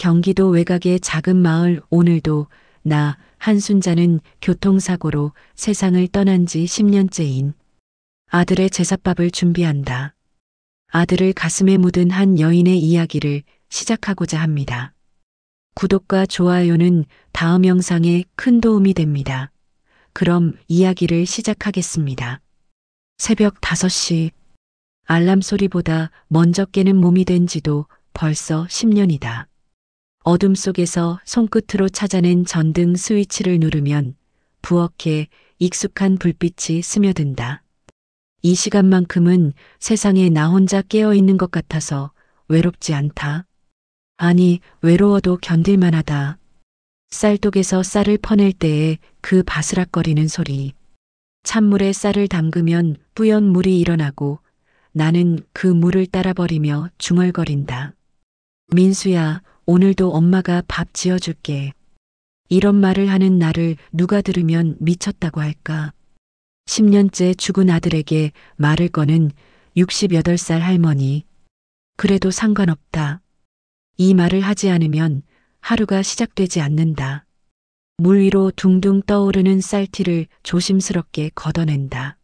경기도 외곽의 작은 마을. 오늘도 나 한순자는 교통사고로 세상을 떠난 지 10년째인 아들의 제삿밥을 준비한다. 아들을 가슴에 묻은 한 여인의 이야기를 시작하고자 합니다. 구독과 좋아요는 다음 영상에 큰 도움이 됩니다. 그럼 이야기를 시작하겠습니다. 새벽 5시. 알람 소리보다 먼저 깨는 몸이 된 지도 벌써 10년이다. 어둠 속에서 손끝으로 찾아낸 전등 스위치를 누르면 부엌에 익숙한 불빛이 스며든다. 이 시간만큼은 세상에 나 혼자 깨어있는 것 같아서 외롭지 않다. 아니, 외로워도 견딜만하다. 쌀독에서 쌀을 퍼낼 때의 그 바스락거리는 소리. 찬물에 쌀을 담그면 뿌연 물이 일어나고 나는 그 물을 따라 버리며 중얼거린다. 민수야, 오늘도 엄마가 밥 지어줄게. 이런 말을 하는 나를 누가 들으면 미쳤다고 할까. 10년째 죽은 아들에게 말을 거는 68살 할머니. 그래도 상관없다. 이 말을 하지 않으면 하루가 시작되지 않는다. 물 위로 둥둥 떠오르는 쌀티를 조심스럽게 걷어낸다.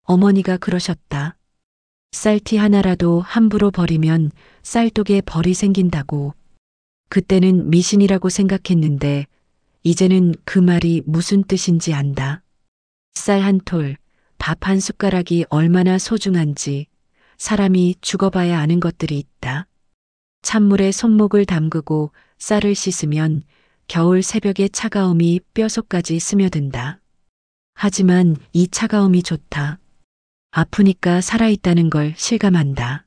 어머니가 그러셨다. 쌀티 하나라도 함부로 버리면 쌀독에 벌이 생긴다고. 그때는 미신이라고 생각했는데 이제는 그 말이 무슨 뜻인지 안다. 쌀 한 톨, 밥 한 숟가락이 얼마나 소중한지 사람이 죽어봐야 아는 것들이 있다. 찬물에 손목을 담그고 쌀을 씻으면 겨울 새벽의 차가움이 뼛속까지 스며든다. 하지만 이 차가움이 좋다. 아프니까 살아있다는 걸 실감한다.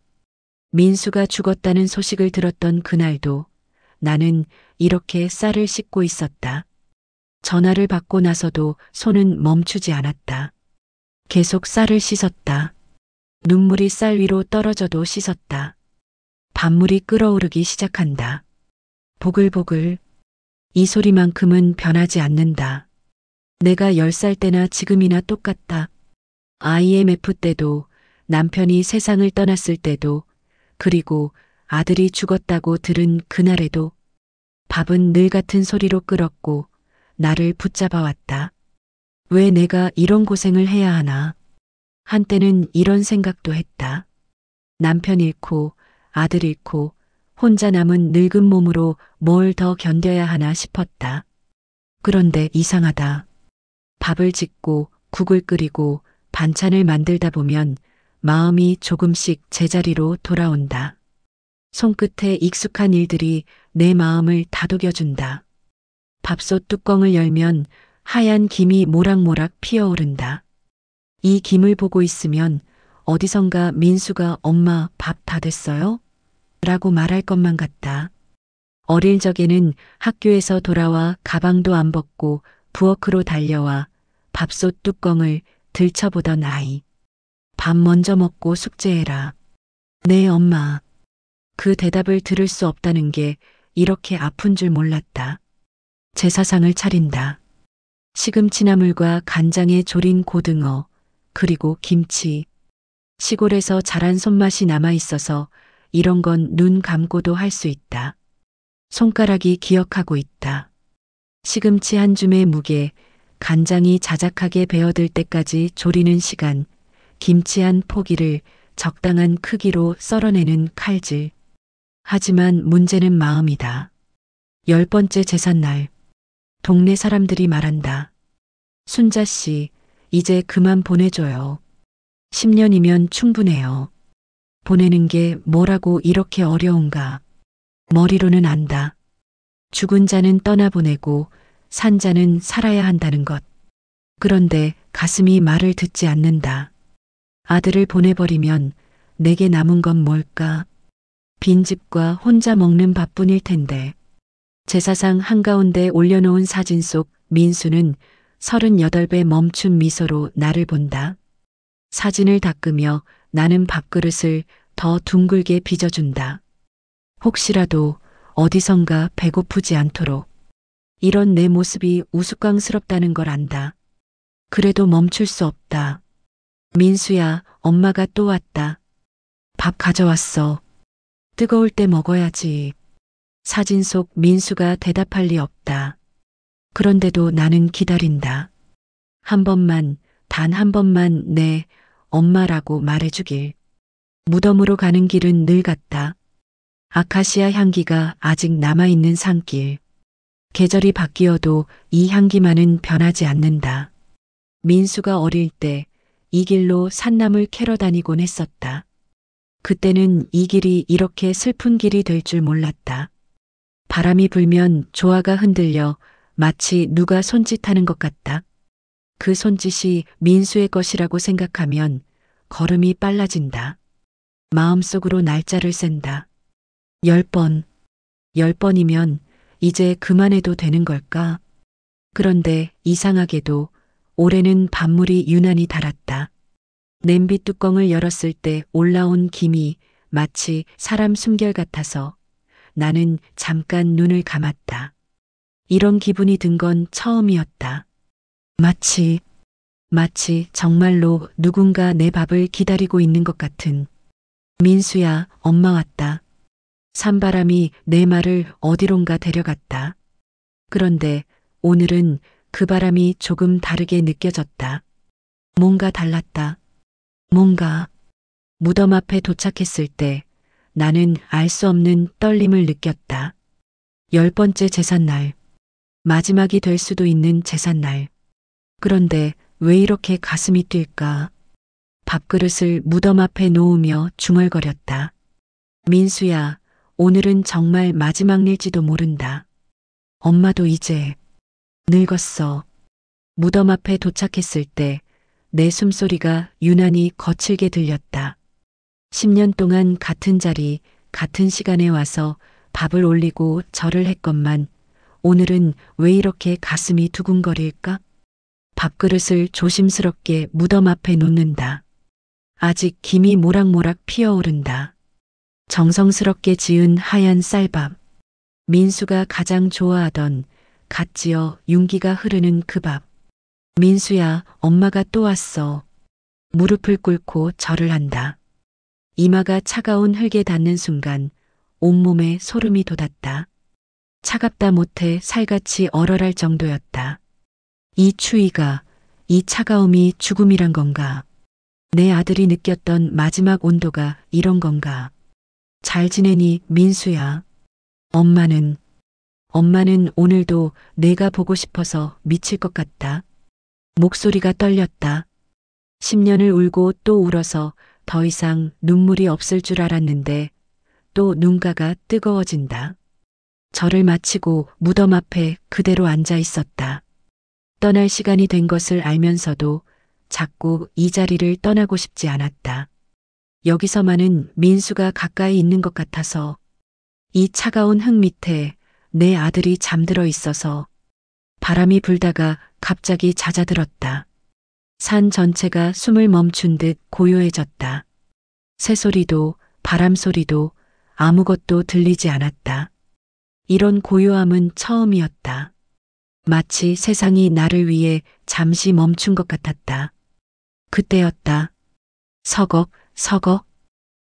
민수가 죽었다는 소식을 들었던 그날도 나는 이렇게 쌀을 씻고 있었다. 전화를 받고 나서도 손은 멈추지 않았다. 계속 쌀을 씻었다. 눈물이 쌀 위로 떨어져도 씻었다. 밥물이 끓어오르기 시작한다. 보글보글. 이 소리만큼은 변하지 않는다. 내가 10살 때나 지금이나 똑같다. IMF 때도, 남편이 세상을 떠났을 때도, 그리고 아들이 죽었다고 들은 그날에도 밥은 늘 같은 소리로 끓었고 나를 붙잡아 왔다. 왜 내가 이런 고생을 해야 하나? 한때는 이런 생각도 했다. 남편 잃고 아들 잃고 혼자 남은 늙은 몸으로 뭘 더 견뎌야 하나 싶었다. 그런데 이상하다. 밥을 짓고 국을 끓이고 반찬을 만들다 보면 마음이 조금씩 제자리로 돌아온다. 손끝에 익숙한 일들이 내 마음을 다독여준다. 밥솥 뚜껑을 열면 하얀 김이 모락모락 피어오른다. 이 김을 보고 있으면 어디선가 민수가 엄마 밥 다 됐어요? 라고 말할 것만 같다. 어릴 적에는 학교에서 돌아와 가방도 안 벗고 부엌으로 달려와 밥솥 뚜껑을 들춰보던 아이. 밥 먼저 먹고 숙제해라. 네, 엄마. 그 대답을 들을 수 없다는 게 이렇게 아픈 줄 몰랐다. 제사상을 차린다. 시금치나물과 간장에 졸인 고등어, 그리고 김치. 시골에서 자란 손맛이 남아있어서 이런 건 눈 감고도 할 수 있다. 손가락이 기억하고 있다. 시금치 한 줌의 무게, 간장이 자작하게 배어들 때까지 졸이는 시간, 김치 한 포기를 적당한 크기로 썰어내는 칼질. 하지만 문제는 마음이다. 10번째 제삿날. 동네 사람들이 말한다. 순자 씨, 이제 그만 보내줘요. 10년이면 충분해요. 보내는 게 뭐라고 이렇게 어려운가. 머리로는 안다. 죽은 자는 떠나보내고 산 자는 살아야 한다는 것. 그런데 가슴이 말을 듣지 않는다. 아들을 보내버리면 내게 남은 건 뭘까? 빈집과 혼자 먹는 밥뿐일 텐데. 제사상 한가운데 올려놓은 사진 속 민수는 38배 멈춘 미소로 나를 본다. 사진을 닦으며 나는 밥그릇을 더 둥글게 빚어준다. 혹시라도 어디선가 배고프지 않도록. 이런 내 모습이 우스꽝스럽다는 걸 안다. 그래도 멈출 수 없다. 민수야, 엄마가 또 왔다. 밥 가져왔어. 뜨거울 때 먹어야지. 사진 속 민수가 대답할 리 없다. 그런데도 나는 기다린다. 한 번만, 단 한 번만 내 엄마라고 말해주길. 무덤으로 가는 길은 늘 같다. 아카시아 향기가 아직 남아있는 산길. 계절이 바뀌어도 이 향기만은 변하지 않는다. 민수가 어릴 때 이 길로 산나물 캐러 다니곤 했었다. 그때는 이 길이 이렇게 슬픈 길이 될 줄 몰랐다. 바람이 불면 조화가 흔들려 마치 누가 손짓하는 것 같다. 그 손짓이 민수의 것이라고 생각하면 걸음이 빨라진다. 마음속으로 날짜를 센다. 10번. 10번이면 이제 그만해도 되는 걸까? 그런데 이상하게도 올해는 밤물이 유난히 달았다. 냄비 뚜껑을 열었을 때 올라온 김이 마치 사람 숨결 같아서 나는 잠깐 눈을 감았다. 이런 기분이 든 건 처음이었다. 마치 정말로 누군가 내 밥을 기다리고 있는 것 같은. 민수야, 엄마 왔다. 산바람이 내 말을 어디론가 데려갔다. 그런데 오늘은 그 바람이 조금 다르게 느껴졌다. 뭔가 달랐다. 무덤 앞에 도착했을 때 나는 알 수 없는 떨림을 느꼈다. 10번째 제삿날. 마지막이 될 수도 있는 제삿날. 그런데 왜 이렇게 가슴이 뛸까? 밥그릇을 무덤 앞에 놓으며 중얼거렸다. 민수야, 오늘은 정말 마지막 일지도 모른다. 엄마도 이제 늙었어. 무덤 앞에 도착했을 때 내 숨소리가 유난히 거칠게 들렸다. 10년 동안 같은 자리, 같은 시간에 와서 밥을 올리고 절을 했건만 오늘은 왜 이렇게 가슴이 두근거릴까? 밥그릇을 조심스럽게 무덤 앞에 놓는다. 아직 김이 모락모락 피어오른다. 정성스럽게 지은 하얀 쌀밥. 민수가 가장 좋아하던 갓 지어 윤기가 흐르는 그 밥. 민수야, 엄마가 또 왔어. 무릎을 꿇고 절을 한다. 이마가 차가운 흙에 닿는 순간 온몸에 소름이 돋았다. 차갑다 못해 살같이 얼얼할 정도였다. 이 추위가, 이 차가움이 죽음이란 건가? 내 아들이 느꼈던 마지막 온도가 이런 건가? 잘 지내니, 민수야? 엄마는 오늘도 내가 보고 싶어서 미칠 것 같다. 목소리가 떨렸다. 10년을 울고 또 울어서 더 이상 눈물이 없을 줄 알았는데 또 눈가가 뜨거워진다. 절을 마치고 무덤 앞에 그대로 앉아 있었다. 떠날 시간이 된 것을 알면서도 자꾸 이 자리를 떠나고 싶지 않았다. 여기서만은 민수가 가까이 있는 것 같아서, 이 차가운 흙 밑에 내 아들이 잠들어 있어서. 바람이 불다가 갑자기 잦아들었다. 산 전체가 숨을 멈춘 듯 고요해졌다. 새소리도 바람 소리도 아무것도 들리지 않았다. 이런 고요함은 처음이었다. 마치 세상이 나를 위해 잠시 멈춘 것 같았다. 그때였다. 서걱, 서걱.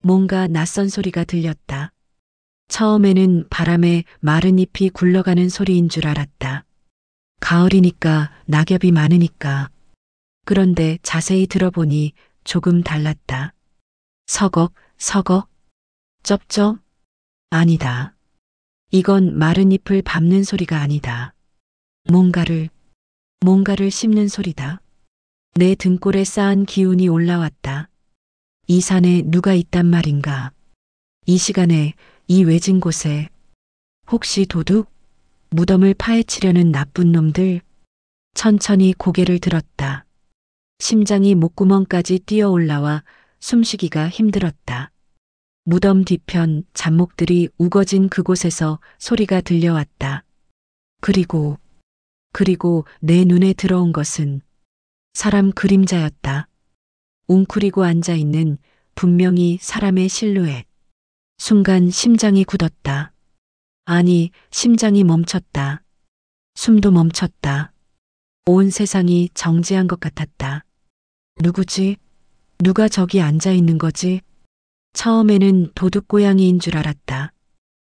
뭔가 낯선 소리가 들렸다. 처음에는 바람에 마른 잎이 굴러가는 소리인 줄 알았다. 가을이니까 낙엽이 많으니까. 그런데 자세히 들어보니 조금 달랐다. 서걱, 서걱. 쩝쩝. 아니다. 이건 마른 잎을 밟는 소리가 아니다. 뭔가를 씹는 소리다. 내 등골에 쌓은 기운이 올라왔다. 이 산에 누가 있단 말인가. 이 시간에 이 외진 곳에. 혹시 도둑? 무덤을 파헤치려는 나쁜 놈들. 천천히 고개를 들었다. 심장이 목구멍까지 뛰어 올라와 숨쉬기가 힘들었다. 무덤 뒤편 잡목들이 우거진 그곳에서 소리가 들려왔다. 그리고 내 눈에 들어온 것은 사람 그림자였다. 웅크리고 앉아있는 분명히 사람의 실루엣. 순간 심장이 굳었다. 아니, 심장이 멈췄다. 숨도 멈췄다. 온 세상이 정지한 것 같았다. 누구지? 누가 저기 앉아 있는 거지? 처음에는 도둑 고양이인 줄 알았다.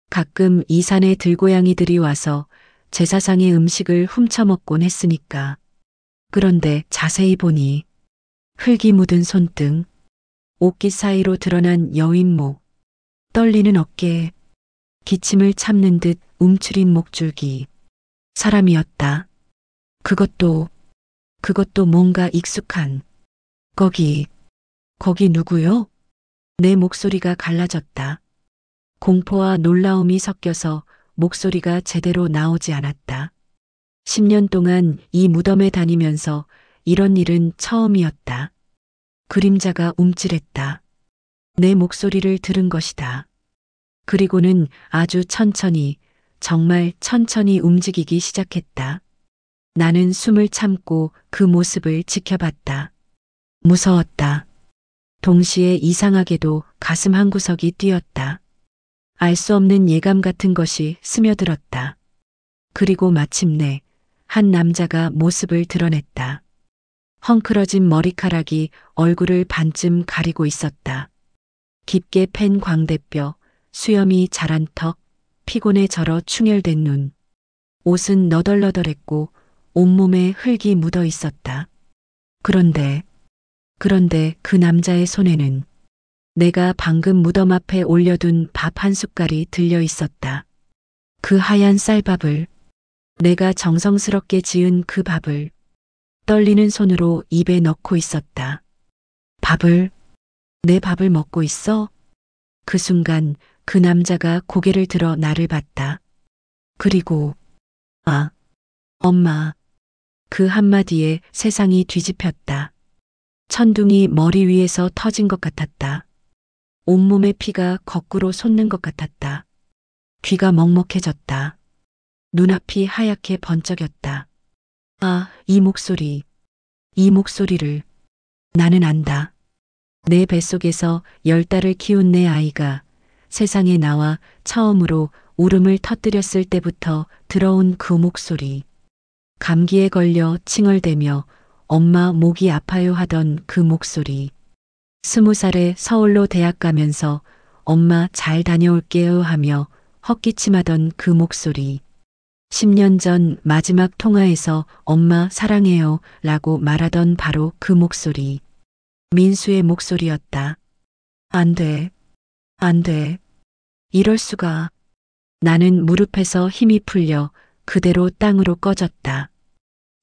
가끔 이 산에 들고양이들이 와서 제사상의 음식을 훔쳐먹곤 했으니까. 그런데 자세히 보니 흙이 묻은 손등, 옷깃 사이로 드러난 여윈목, 떨리는 어깨, 기침을 참는 듯 움츠린 목줄기. 사람이었다. 그것도 뭔가 익숙한. 거기 누구요? 내 목소리가 갈라졌다. 공포와 놀라움이 섞여서 목소리가 제대로 나오지 않았다. 10년 동안 이 무덤에 다니면서 이런 일은 처음이었다. 그림자가 움찔했다. 내 목소리를 들은 것이다. 그리고는 아주 천천히, 정말 천천히 움직이기 시작했다. 나는 숨을 참고 그 모습을 지켜봤다. 무서웠다. 동시에 이상하게도 가슴 한구석이 뛰었다. 알 수 없는 예감 같은 것이 스며들었다. 그리고 마침내 한 남자가 모습을 드러냈다. 헝클어진 머리카락이 얼굴을 반쯤 가리고 있었다. 깊게 팬 광대뼈, 수염이 자란 턱, 피곤에 절어 충혈된 눈. 옷은 너덜너덜했고 온몸에 흙이 묻어 있었다. 그런데 그 남자의 손에는 내가 방금 무덤 앞에 올려둔 밥 한 숟갈이 들려 있었다. 그 하얀 쌀밥을, 내가 정성스럽게 지은 그 밥을 떨리는 손으로 입에 넣고 있었다. 내 밥을 먹고 있어? 그 순간 그 남자가 고개를 들어 나를 봤다. 그리고 아, 엄마. 그 한마디에 세상이 뒤집혔다. 천둥이 머리 위에서 터진 것 같았다. 온몸에 피가 거꾸로 솟는 것 같았다. 귀가 먹먹해졌다. 눈앞이 하얗게 번쩍였다. 아, 이 목소리를 나는 안다. 내 뱃속에서 10달을 키운 내 아이가 세상에 나와 처음으로 울음을 터뜨렸을 때부터 들어온 그 목소리. 감기에 걸려 칭얼대며 엄마 목이 아파요 하던 그 목소리. 20살에 서울로 대학 가면서 엄마 잘 다녀올게요 하며 헛기침하던 그 목소리. 10년 전 마지막 통화에서 엄마 사랑해요 라고 말하던 바로 그 목소리. 민수의 목소리였다. 안 돼. 이럴 수가. 나는 무릎에서 힘이 풀려 그대로 땅으로 꺼졌다.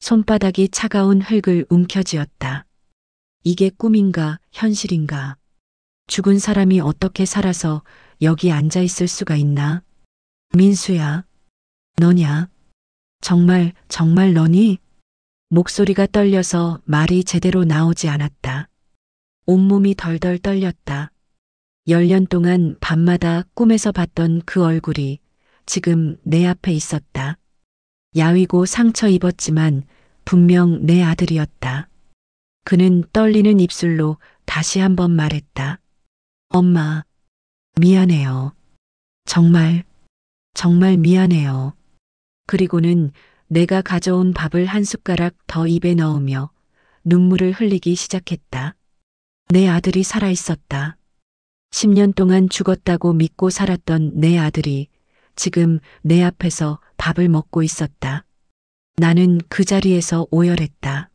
손바닥이 차가운 흙을 움켜쥐었다. 이게 꿈인가 현실인가. 죽은 사람이 어떻게 살아서 여기 앉아 있을 수가 있나. 민수야, 너냐? 정말 너니? 목소리가 떨려서 말이 제대로 나오지 않았다. 온몸이 덜덜 떨렸다. 10년 동안 밤마다 꿈에서 봤던 그 얼굴이 지금 내 앞에 있었다. 야위고 상처 입었지만 분명 내 아들이었다. 그는 떨리는 입술로 다시 한번 말했다. 엄마, 미안해요. 정말 미안해요. 그리고는 내가 가져온 밥을 한 숟가락 더 입에 넣으며 눈물을 흘리기 시작했다. 내 아들이 살아 있었다. 10년 동안 죽었다고 믿고 살았던 내 아들이 지금 내 앞에서 밥을 먹고 있었다. 나는 그 자리에서 오열했다.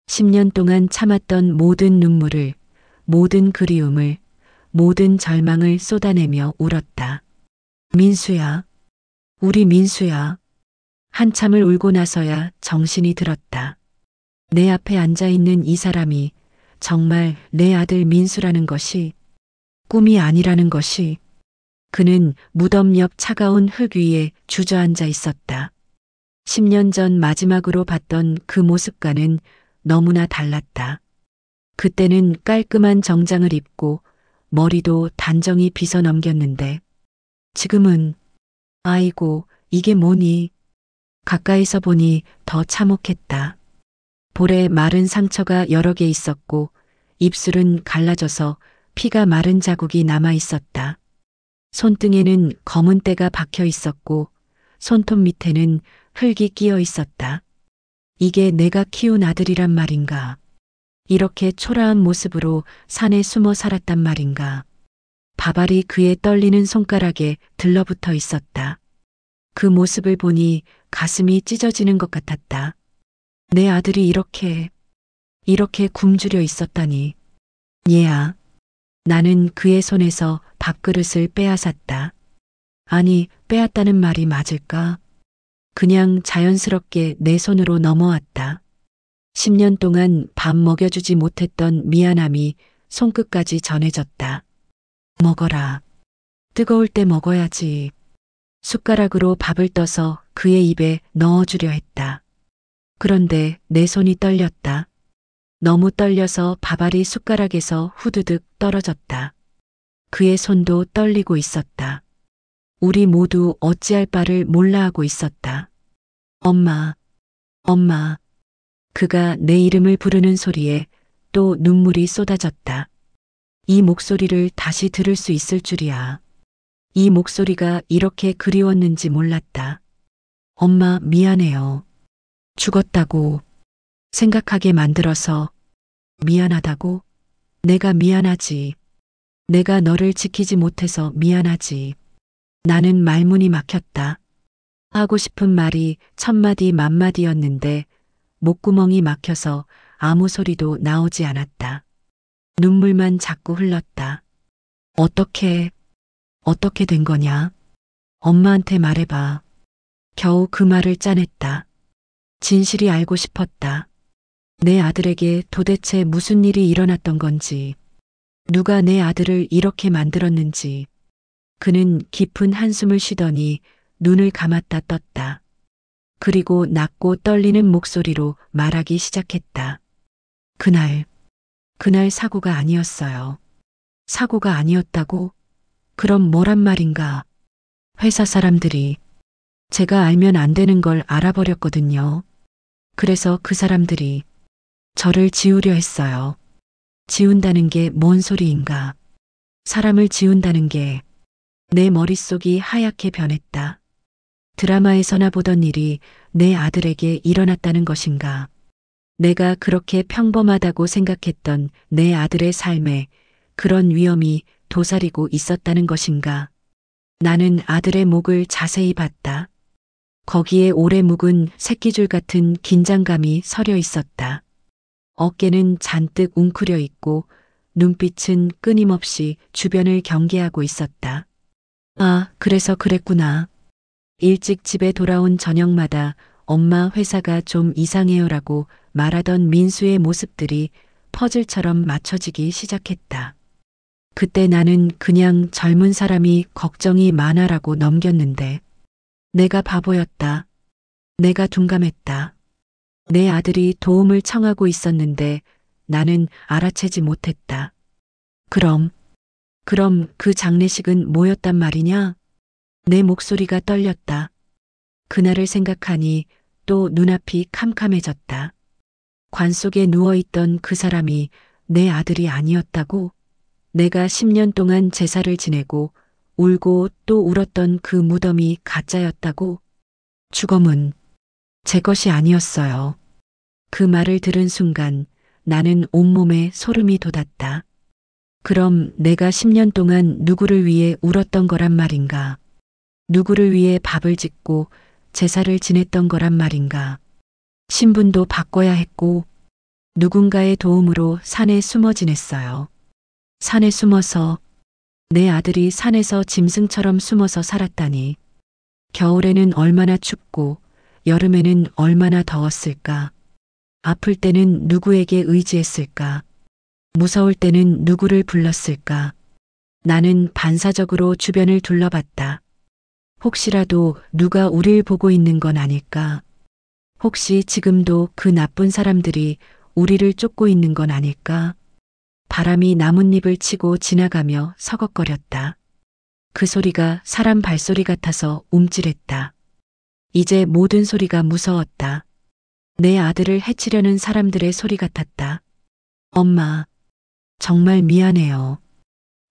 10년 동안 참았던 모든 눈물을, 모든 그리움을, 모든 절망을 쏟아내며 울었다. 민수야, 우리 민수야. 한참을 울고 나서야 정신이 들었다. 내 앞에 앉아있는 이 사람이 정말 내 아들 민수라는 것이, 꿈이 아니라는 것이. 그는 무덤 옆 차가운 흙 위에 주저앉아 있었다. 10년 전 마지막으로 봤던 그 모습과는 너무나 달랐다. 그때는 깔끔한 정장을 입고 머리도 단정히 빗어 넘겼는데 지금은 아이고 이게 뭐니. 가까이서 보니 더 참혹했다. 볼에 마른 상처가 여러 개 있었고 입술은 갈라져서 피가 마른 자국이 남아 있었다. 손등에는 검은 때가 박혀 있었고 손톱 밑에는 흙이 끼어 있었다. 이게 내가 키운 아들이란 말인가. 이렇게 초라한 모습으로 산에 숨어 살았단 말인가. 밥알이 그의 떨리는 손가락에 들러붙어 있었다. 그 모습을 보니 가슴이 찢어지는 것 같았다. 내 아들이 이렇게 굶주려 있었다니. 얘야. 나는 그의 손에서 밥그릇을 빼앗았다. 아니, 빼앗다는 말이 맞을까? 그냥 자연스럽게 내 손으로 넘어왔다. 10년 동안 밥 먹여주지 못했던 미안함이 손끝까지 전해졌다. 먹어라. 뜨거울 때 먹어야지. 숟가락으로 밥을 떠서 그의 입에 넣어주려 했다. 그런데 내 손이 떨렸다. 너무 떨려서 밥알이 숟가락에서 후두둑 떨어졌다. 그의 손도 떨리고 있었다. 우리 모두 어찌할 바를 몰라 하고 있었다. 엄마, 엄마. 그가 내 이름을 부르는 소리에 또 눈물이 쏟아졌다. 이 목소리를 다시 들을 수 있을 줄이야. 이 목소리가 이렇게 그리웠는지 몰랐다. 엄마 미안해요. 죽었다고 생각하게 만들어서 미안하다고? 내가 미안하지. 내가 너를 지키지 못해서 미안하지. 나는 말문이 막혔다. 하고 싶은 말이 천마디 만마디였는데 목구멍이 막혀서 아무 소리도 나오지 않았다. 눈물만 자꾸 흘렀다. 어떻게 된 거냐? 엄마한테 말해봐. 겨우 그 말을 짜냈다. 진실이 알고 싶었다. 내 아들에게 도대체 무슨 일이 일어났던 건지, 누가 내 아들을 이렇게 만들었는지. 그는 깊은 한숨을 쉬더니 눈을 감았다 떴다. 그리고 낮고 떨리는 목소리로 말하기 시작했다. 그날 사고가 아니었어요. 사고가 아니었다고? 그럼 뭐란 말인가? 회사 사람들이 제가 알면 안 되는 걸 알아버렸거든요. 그래서 그 사람들이 저를 지우려 했어요. 지운다는 게 뭔 소리인가? 사람을 지운다는 게 내 머릿속이 하얗게 변했다. 드라마에서나 보던 일이 내 아들에게 일어났다는 것인가? 내가 그렇게 평범하다고 생각했던 내 아들의 삶에 그런 위험이 도사리고 있었다는 것인가? 나는 아들의 목을 자세히 봤다. 거기에 오래 묵은 새끼줄 같은 긴장감이 서려 있었다. 어깨는 잔뜩 웅크려 있고 눈빛은 끊임없이 주변을 경계하고 있었다. 아, 그래서 그랬구나. 일찍 집에 돌아온 저녁마다 엄마 회사가 좀 이상해요라고 말하던 민수의 모습들이 퍼즐처럼 맞춰지기 시작했다. 그때 나는 그냥 젊은 사람이 걱정이 많아라고 넘겼는데 내가 바보였다. 내가 둔감했다. 내 아들이 도움을 청하고 있었는데 나는 알아채지 못했다. 그럼 그 장례식은 뭐였단 말이냐? 내 목소리가 떨렸다. 그날을 생각하니 또 눈앞이 캄캄해졌다. 관 속에 누워있던 그 사람이 내 아들이 아니었다고? 내가 10년 동안 제사를 지내고 울고 또 울었던 그 무덤이 가짜였다고? 죽음은 제 것이 아니었어요. 그 말을 들은 순간 나는 온몸에 소름이 돋았다. 그럼 내가 10년 동안 누구를 위해 울었던 거란 말인가? 누구를 위해 밥을 짓고 제사를 지냈던 거란 말인가? 신분도 바꿔야 했고 누군가의 도움으로 산에 숨어 지냈어요. 산에 숨어서 내 아들이 산에서 짐승처럼 숨어서 살았다니. 겨울에는 얼마나 춥고 여름에는 얼마나 더웠을까? 아플 때는 누구에게 의지했을까? 무서울 때는 누구를 불렀을까? 나는 반사적으로 주변을 둘러봤다. 혹시라도 누가 우릴 보고 있는 건 아닐까? 혹시 지금도 그 나쁜 사람들이 우리를 쫓고 있는 건 아닐까? 바람이 나뭇잎을 치고 지나가며 서걱거렸다. 그 소리가 사람 발소리 같아서 움찔했다. 이제 모든 소리가 무서웠다. 내 아들을 해치려는 사람들의 소리 같았다. 엄마, 정말 미안해요.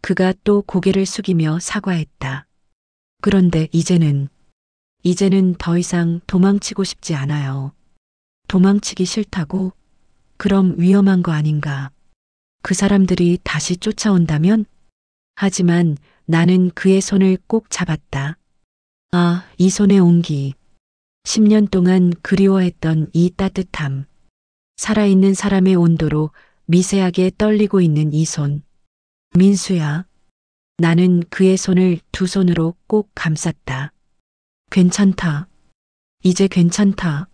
그가 또 고개를 숙이며 사과했다. 그런데 이제는 더 이상 도망치고 싶지 않아요. 도망치기 싫다고? 그럼 위험한 거 아닌가? 그 사람들이 다시 쫓아온다면? 하지만 나는 그의 손을 꼭 잡았다. 아, 이 손의 온기. 10년 동안 그리워했던 이 따뜻함. 살아있는 사람의 온도로 미세하게 떨리고 있는 이 손. 민수야. 나는 그의 손을 두 손으로 꼭 감쌌다. 괜찮다. 이제 괜찮다.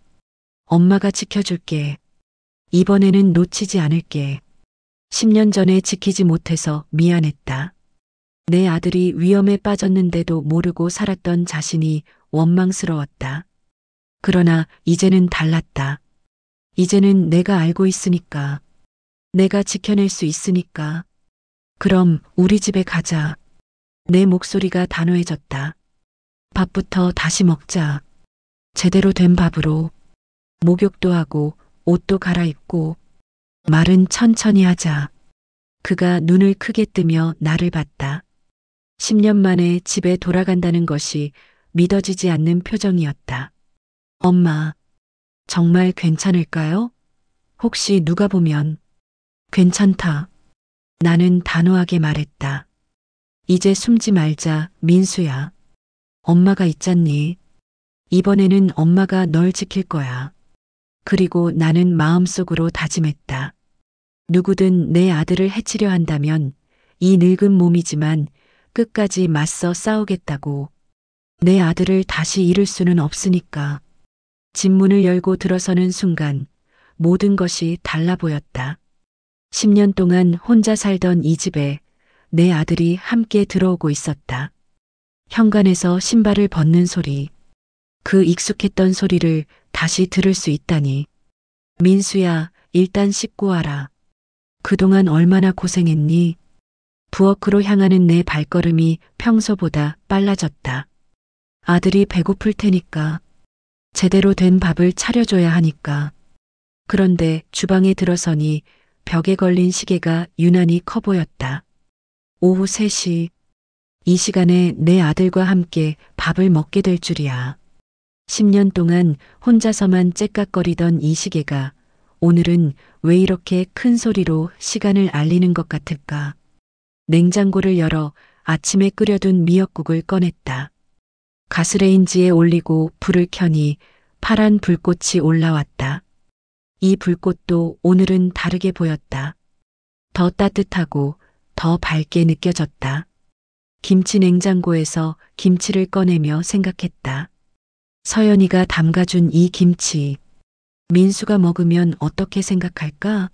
엄마가 지켜줄게. 이번에는 놓치지 않을게. 10년 전에 지키지 못해서 미안했다. 내 아들이 위험에 빠졌는데도 모르고 살았던 자신이 원망스러웠다. 그러나 이제는 달랐다. 이제는 내가 알고 있으니까. 내가 지켜낼 수 있으니까. 그럼 우리 집에 가자. 내 목소리가 단호해졌다. 밥부터 다시 먹자. 제대로 된 밥으로. 목욕도 하고 옷도 갈아입고 말은 천천히 하자. 그가 눈을 크게 뜨며 나를 봤다. 10년 만에 집에 돌아간다는 것이 믿어지지 않는 표정이었다. 엄마, 정말 괜찮을까요? 혹시 누가 보면. 괜찮다. 나는 단호하게 말했다. 이제 숨지 말자, 민수야. 엄마가 있잖니. 이번에는 엄마가 널 지킬 거야. 그리고 나는 마음속으로 다짐했다. 누구든 내 아들을 해치려 한다면 이 늙은 몸이지만 끝까지 맞서 싸우겠다고. 내 아들을 다시 잃을 수는 없으니까. 집 문을 열고 들어서는 순간 모든 것이 달라 보였다. 10년 동안 혼자 살던 이 집에 내 아들이 함께 들어오고 있었다. 현관에서 신발을 벗는 소리. 그 익숙했던 소리를 다시 들을 수 있다니. 민수야, 일단 씻고 와라. 그동안 얼마나 고생했니? 부엌으로 향하는 내 발걸음이 평소보다 빨라졌다. 아들이 배고플 테니까. 제대로 된 밥을 차려줘야 하니까. 그런데 주방에 들어서니 벽에 걸린 시계가 유난히 커 보였다. 오후 3시. 이 시간에 내 아들과 함께 밥을 먹게 될 줄이야. 10년 동안 혼자서만 째깍거리던 이 시계가 오늘은 왜 이렇게 큰 소리로 시간을 알리는 것 같을까? 냉장고를 열어 아침에 끓여둔 미역국을 꺼냈다. 가스레인지에 올리고 불을 켜니 파란 불꽃이 올라왔다. 이 불꽃도 오늘은 다르게 보였다. 더 따뜻하고 더 밝게 느껴졌다. 김치 냉장고에서 김치를 꺼내며 생각했다. 서연이가 담가준 이 김치. 민수가 먹으면 어떻게 생각할까?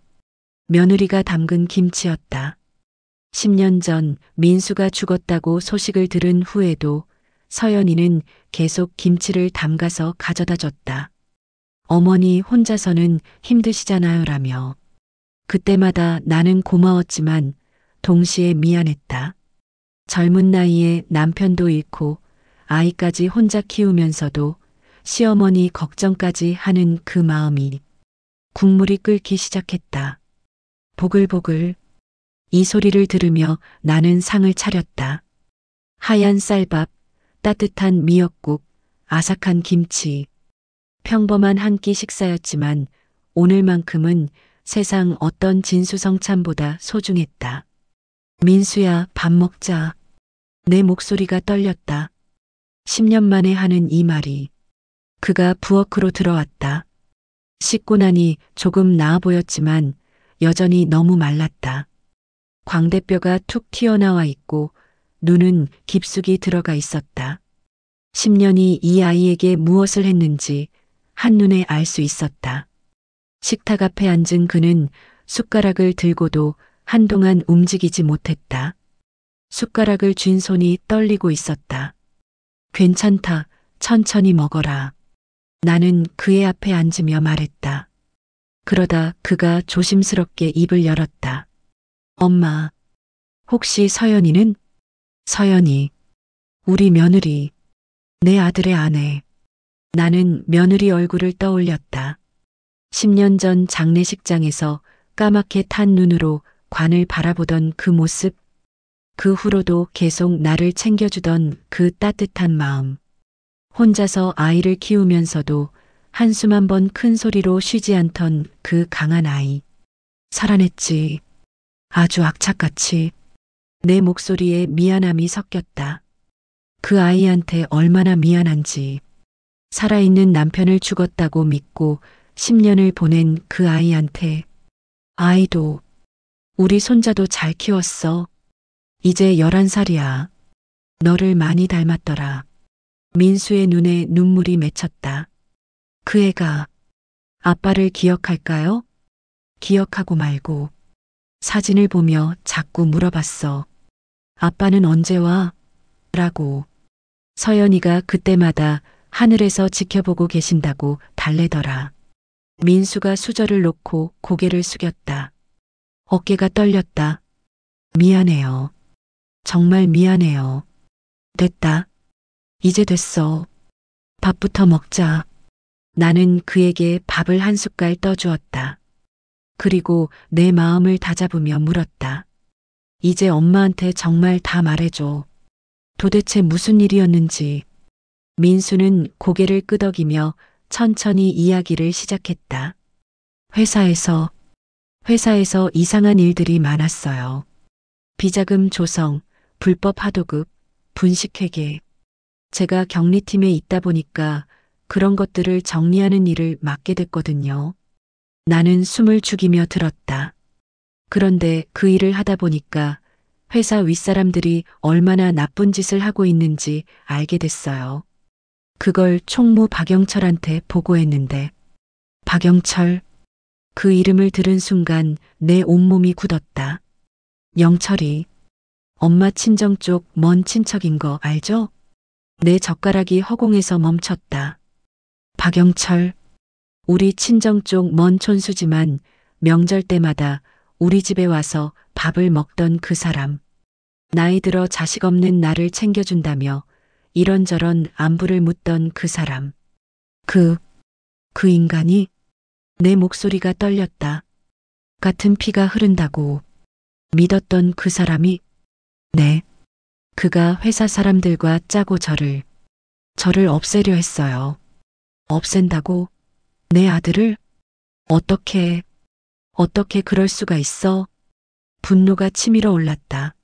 며느리가 담근 김치였다. 10년 전 민수가 죽었다고 소식을 들은 후에도 서연이는 계속 김치를 담가서 가져다 줬다. 어머니 혼자서는 힘드시잖아요 라며. 그때마다 나는 고마웠지만 동시에 미안했다. 젊은 나이에 남편도 잃고 아이까지 혼자 키우면서도 시어머니 걱정까지 하는 그 마음이. 국물이 끓기 시작했다. 보글보글. 이 소리를 들으며 나는 상을 차렸다. 하얀 쌀밥, 따뜻한 미역국, 아삭한 김치. 평범한 한 끼 식사였지만 오늘만큼은 세상 어떤 진수성찬보다 소중했다. 민수야, 밥 먹자. 내 목소리가 떨렸다. 10년 만에 하는 이 말이. 그가 부엌으로 들어왔다. 씻고 나니 조금 나아 보였지만 여전히 너무 말랐다. 광대뼈가 툭 튀어나와 있고 눈은 깊숙이 들어가 있었다. 10년이 이 아이에게 무엇을 했는지 한눈에 알 수 있었다. 식탁 앞에 앉은 그는 숟가락을 들고도 한동안 움직이지 못했다. 숟가락을 쥔 손이 떨리고 있었다. 괜찮다, 천천히 먹어라. 나는 그의 앞에 앉으며 말했다. 그러다 그가 조심스럽게 입을 열었다. 엄마, 혹시 서연이는? 서연이, 우리 며느리, 내 아들의 아내. 나는 며느리 얼굴을 떠올렸다. 10년 전 장례식장에서 까맣게 탄 눈으로 관을 바라보던 그 모습, 그 후로도 계속 나를 챙겨주던 그 따뜻한 마음. 혼자서 아이를 키우면서도 한숨 한 번 큰 소리로 쉬지 않던 그 강한 아이. 살아냈지. 아주 악착같이. 내 목소리에 미안함이 섞였다. 그 아이한테 얼마나 미안한지. 살아있는 남편을 죽었다고 믿고 10년을 보낸 그 아이한테. 아이도, 우리 손자도 잘 키웠어. 이제 11살이야. 너를 많이 닮았더라. 민수의 눈에 눈물이 맺혔다. 그 애가 아빠를 기억할까요? 기억하고 말고. 사진을 보며 자꾸 물어봤어. 아빠는 언제 와? 라고. 서연이가 그때마다 하늘에서 지켜보고 계신다고 달래더라. 민수가 수저를 놓고 고개를 숙였다. 어깨가 떨렸다. 미안해요. 정말 미안해요. 됐다. 이제 됐어. 밥부터 먹자. 나는 그에게 밥을 한 숟갈 떠주었다. 그리고 내 마음을 다잡으며 물었다. 이제 엄마한테 정말 다 말해줘. 도대체 무슨 일이었는지. 민수는 고개를 끄덕이며 천천히 이야기를 시작했다. 회사에서 이상한 일들이 많았어요. 비자금 조성, 불법 하도급, 분식회계. 제가 격리팀에 있다 보니까 그런 것들을 정리하는 일을 맡게 됐거든요. 나는 숨을 죽이며 들었다. 그런데 그 일을 하다 보니까 회사 윗사람들이 얼마나 나쁜 짓을 하고 있는지 알게 됐어요. 그걸 총무 박영철한테 보고했는데, 박영철, 그 이름을 들은 순간 내 온몸이 굳었다. 영철이, 엄마 친정 쪽 먼 친척인 거 알죠? 내 젓가락이 허공에서 멈췄다. 박영철, 우리 친정 쪽 먼 촌수지만 명절 때마다 우리 집에 와서 밥을 먹던 그 사람. 나이 들어 자식 없는 나를 챙겨준다며 이런저런 안부를 묻던 그 사람. 그 인간이? 내 목소리가 떨렸다. 같은 피가 흐른다고 믿었던 그 사람이? 네. 그가 회사 사람들과 짜고 저를 없애려 했어요. 없앤다고? 내 아들을? 어떻게 그럴 수가 있어? 분노가 치밀어 올랐다.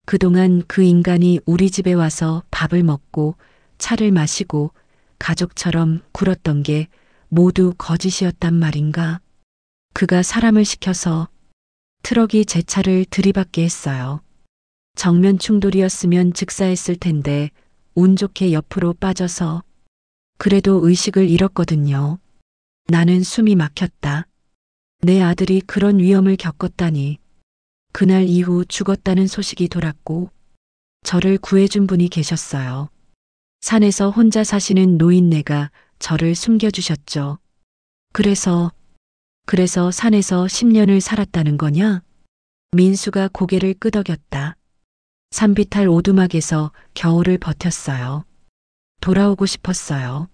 그동안 그 인간이 우리 집에 와서 밥을 먹고 차를 마시고 가족처럼 굴었던 게 모두 거짓이었단 말인가? 그가 사람을 시켜서 트럭이 제 차를 들이받게 했어요. 정면 충돌이었으면 즉사했을 텐데 운 좋게 옆으로 빠져서 그래도 의식을 잃었거든요. 나는 숨이 막혔다. 내 아들이 그런 위험을 겪었다니. 그날 이후 죽었다는 소식이 돌았고 저를 구해준 분이 계셨어요. 산에서 혼자 사시는 노인네가 저를 숨겨주셨죠. 그래서 산에서 10년을 살았다는 거냐? 민수가 고개를 끄덕였다. 산비탈 오두막에서 겨울을 버텼어요. 돌아오고 싶었어요.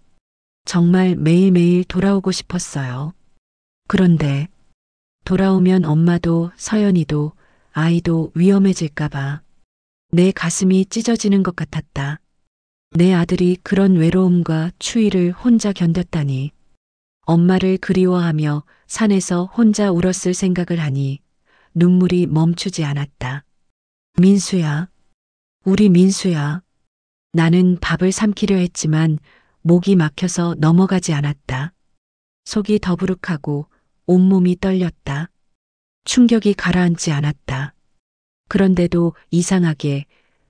정말 매일매일 돌아오고 싶었어요. 그런데 돌아오면 엄마도 서연이도 아이도 위험해질까봐 내 가슴이 찢어지는 것 같았다. 내 아들이 그런 외로움과 추위를 혼자 견뎠다니. 엄마를 그리워하며 산에서 혼자 울었을 생각을 하니 눈물이 멈추지 않았다. 민수야, 우리 민수야. 나는 밥을 삼키려 했지만 목이 막혀서 넘어가지 않았다. 속이 더부룩하고 온몸이 떨렸다. 충격이 가라앉지 않았다. 그런데도 이상하게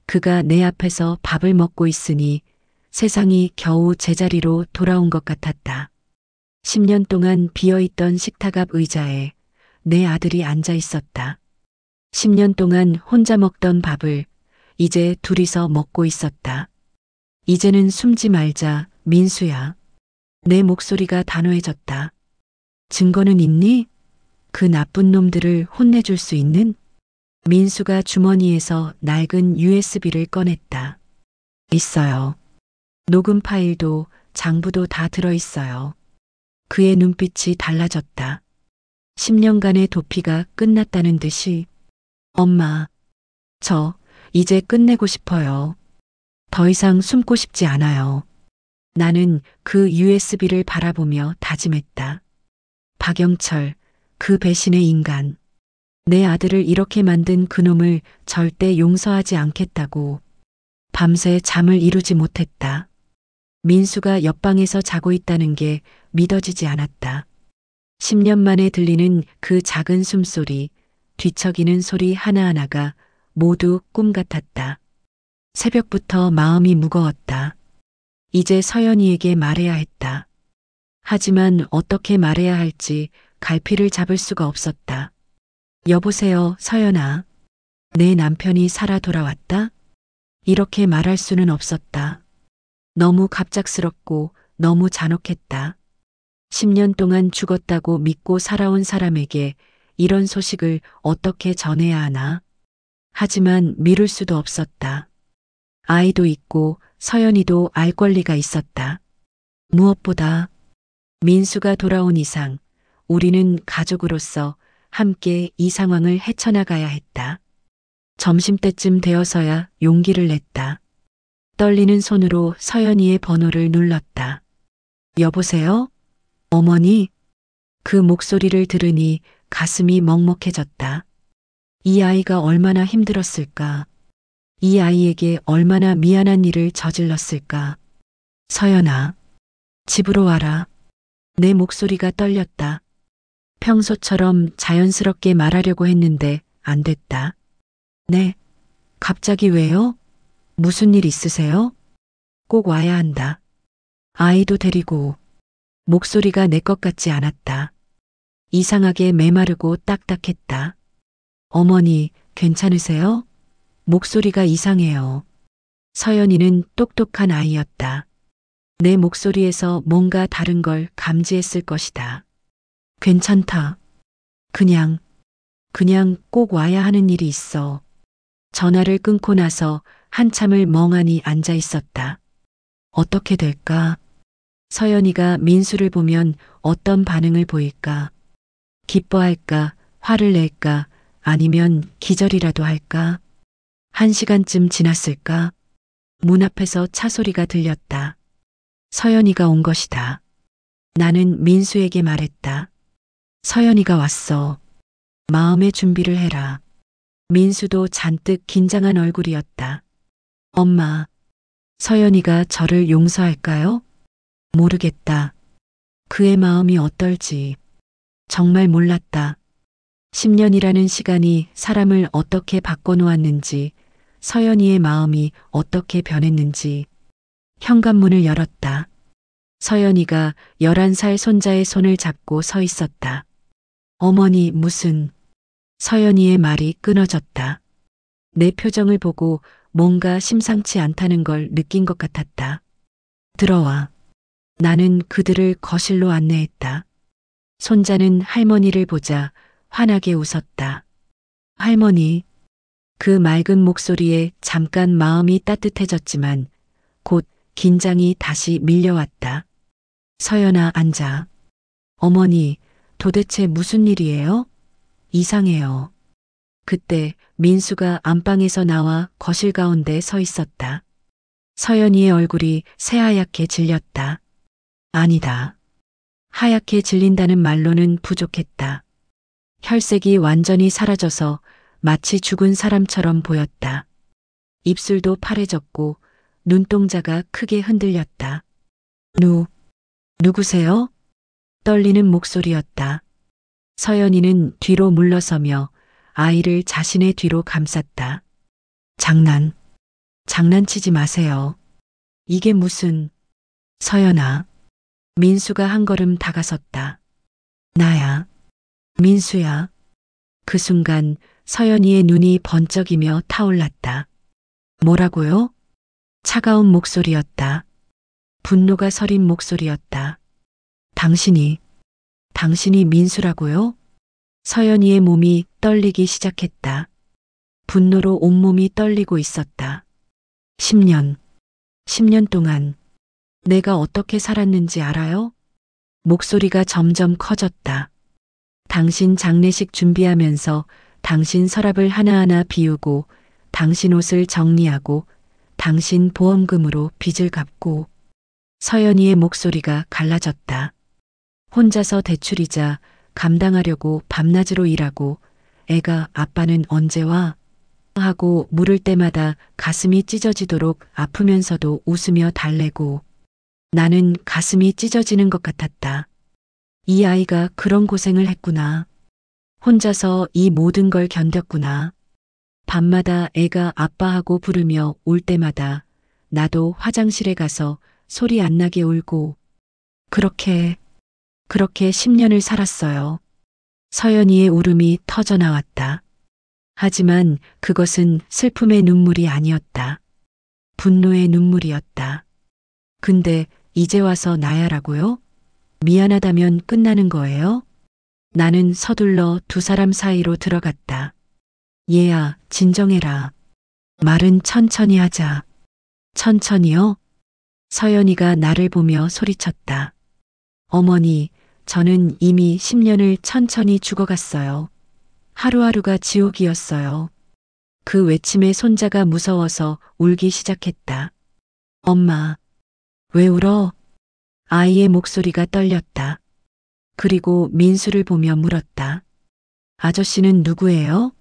그가 내 앞에서 밥을 먹고 있으니 세상이 겨우 제자리로 돌아온 것 같았다. 10년 동안 비어있던 식탁 앞 의자에 내 아들이 앉아 있었다. 10년 동안 혼자 먹던 밥을 이제 둘이서 먹고 있었다. 이제는 숨지 말자, 민수야. 내 목소리가 단호해졌다. 증거는 있니? 그 나쁜 놈들을 혼내줄 수 있는? 민수가 주머니에서 낡은 USB를 꺼냈다. 있어요. 녹음 파일도 장부도 다 들어있어요. 그의 눈빛이 달라졌다. 10년간의 도피가 끝났다는 듯이. 엄마, 저 이제 끝내고 싶어요. 더 이상 숨고 싶지 않아요. 나는 그 USB를 바라보며 다짐했다. 박영철, 그 배신의 인간. 내 아들을 이렇게 만든 그놈을 절대 용서하지 않겠다고. 밤새 잠을 이루지 못했다. 민수가 옆방에서 자고 있다는 게 믿어지지 않았다. 10년 만에 들리는 그 작은 숨소리, 뒤척이는 소리 하나하나가 모두 꿈 같았다. 새벽부터 마음이 무거웠다. 이제 서연이에게 말해야 했다. 하지만 어떻게 말해야 할지 갈피를 잡을 수가 없었다. 여보세요, 서연아. 내 남편이 살아 돌아왔다? 이렇게 말할 수는 없었다. 너무 갑작스럽고 너무 잔혹했다. 10년 동안 죽었다고 믿고 살아온 사람에게 이런 소식을 어떻게 전해야 하나? 하지만 미룰 수도 없었다. 아이도 있고 서연이도 알 권리가 있었다. 무엇보다 민수가 돌아온 이상 우리는 가족으로서 함께 이 상황을 헤쳐나가야 했다. 점심때쯤 되어서야 용기를 냈다. 떨리는 손으로 서연이의 번호를 눌렀다. 여보세요? 어머니? 그 목소리를 들으니 가슴이 먹먹해졌다. 이 아이가 얼마나 힘들었을까? 이 아이에게 얼마나 미안한 일을 저질렀을까? 서연아, 집으로 와라. 내 목소리가 떨렸다. 평소처럼 자연스럽게 말하려고 했는데 안 됐다. 네, 갑자기 왜요? 무슨 일 있으세요? 꼭 와야 한다. 아이도 데리고. 목소리가 내 것 같지 않았다. 이상하게 메마르고 딱딱했다. 어머니, 괜찮으세요? 목소리가 이상해요. 서연이는 똑똑한 아이였다. 내 목소리에서 뭔가 다른 걸 감지했을 것이다. 괜찮다. 그냥 꼭 와야 하는 일이 있어. 전화를 끊고 나서 한참을 멍하니 앉아 있었다. 어떻게 될까? 서연이가 민수를 보면 어떤 반응을 보일까? 기뻐할까? 화를 낼까? 아니면 기절이라도 할까? 1시간쯤 지났을까? 문 앞에서 차 소리가 들렸다. 서연이가 온 것이다. 나는 민수에게 말했다. 서연이가 왔어. 마음의 준비를 해라. 민수도 잔뜩 긴장한 얼굴이었다. 엄마, 서연이가 저를 용서할까요? 모르겠다. 그의 마음이 어떨지 정말 몰랐다. 10년이라는 시간이 사람을 어떻게 바꿔놓았는지, 서연이의 마음이 어떻게 변했는지. 현관문을 열었다. 서연이가 11살 손자의 손을 잡고 서 있었다. 어머니, 무슨... 서연이의 말이 끊어졌다. 내 표정을 보고 뭔가 심상치 않다는 걸 느낀 것 같았다. 들어와. 나는 그들을 거실로 안내했다. 손자는 할머니를 보자 환하게 웃었다. 할머니. 그 맑은 목소리에 잠깐 마음이 따뜻해졌지만 곧 긴장이 다시 밀려왔다. 서연아, 앉아. 어머니, 도대체 무슨 일이에요? 이상해요. 그때 민수가 안방에서 나와 거실 가운데 서 있었다. 서연이의 얼굴이 새하얗게 질렸다. 아니다. 하얗게 질린다는 말로는 부족했다. 혈색이 완전히 사라져서 마치 죽은 사람처럼 보였다. 입술도 파래졌고 눈동자가 크게 흔들렸다. 누구세요? 떨리는 목소리였다. 서연이는 뒤로 물러서며 아이를 자신의 뒤로 감쌌다. 장난치지 마세요. 이게 무슨... 서연아. 민수가 한 걸음 다가섰다. 나야. 민수야. 그 순간 서연이의 눈이 번쩍이며 타올랐다. 뭐라고요? 차가운 목소리였다. 분노가 서린 목소리였다. 당신이 민수라고요? 서연이의 몸이 떨리기 시작했다. 분노로 온몸이 떨리고 있었다. 10년 동안 내가 어떻게 살았는지 알아요? 목소리가 점점 커졌다. 당신 장례식 준비하면서 당신 서랍을 하나하나 비우고 당신 옷을 정리하고 당신 보험금으로 빚을 갚고. 서연이의 목소리가 갈라졌다. 혼자서 대출이자 감당하려고 밤낮으로 일하고 애가 아빠는 언제 와? 하고 물을 때마다 가슴이 찢어지도록 아프면서도 웃으며 달래고 나는 가슴이 찢어지는 것 같았다. 이 아이가 그런 고생을 했구나. 혼자서 이 모든 걸 견뎠구나. 밤마다 애가 아빠하고 부르며 올 때마다 나도 화장실에 가서 소리 안 나게 울고 그렇게 10년을 살았어요. 서연이의 울음이 터져 나왔다. 하지만 그것은 슬픔의 눈물이 아니었다. 분노의 눈물이었다. 근데 이제 와서 나야라고요? 미안하다면 끝나는 거예요? 나는 서둘러 두 사람 사이로 들어갔다. 얘야, 진정해라. 말은 천천히 하자. 천천히요? 서연이가 나를 보며 소리쳤다. 어머니, 저는 이미 10년을 천천히 죽어갔어요. 하루하루가 지옥이었어요. 그 외침에 손자가 무서워서 울기 시작했다. 엄마, 왜 울어? 아이의 목소리가 떨렸다. 그리고 민수를 보며 물었다. 아저씨는 누구예요?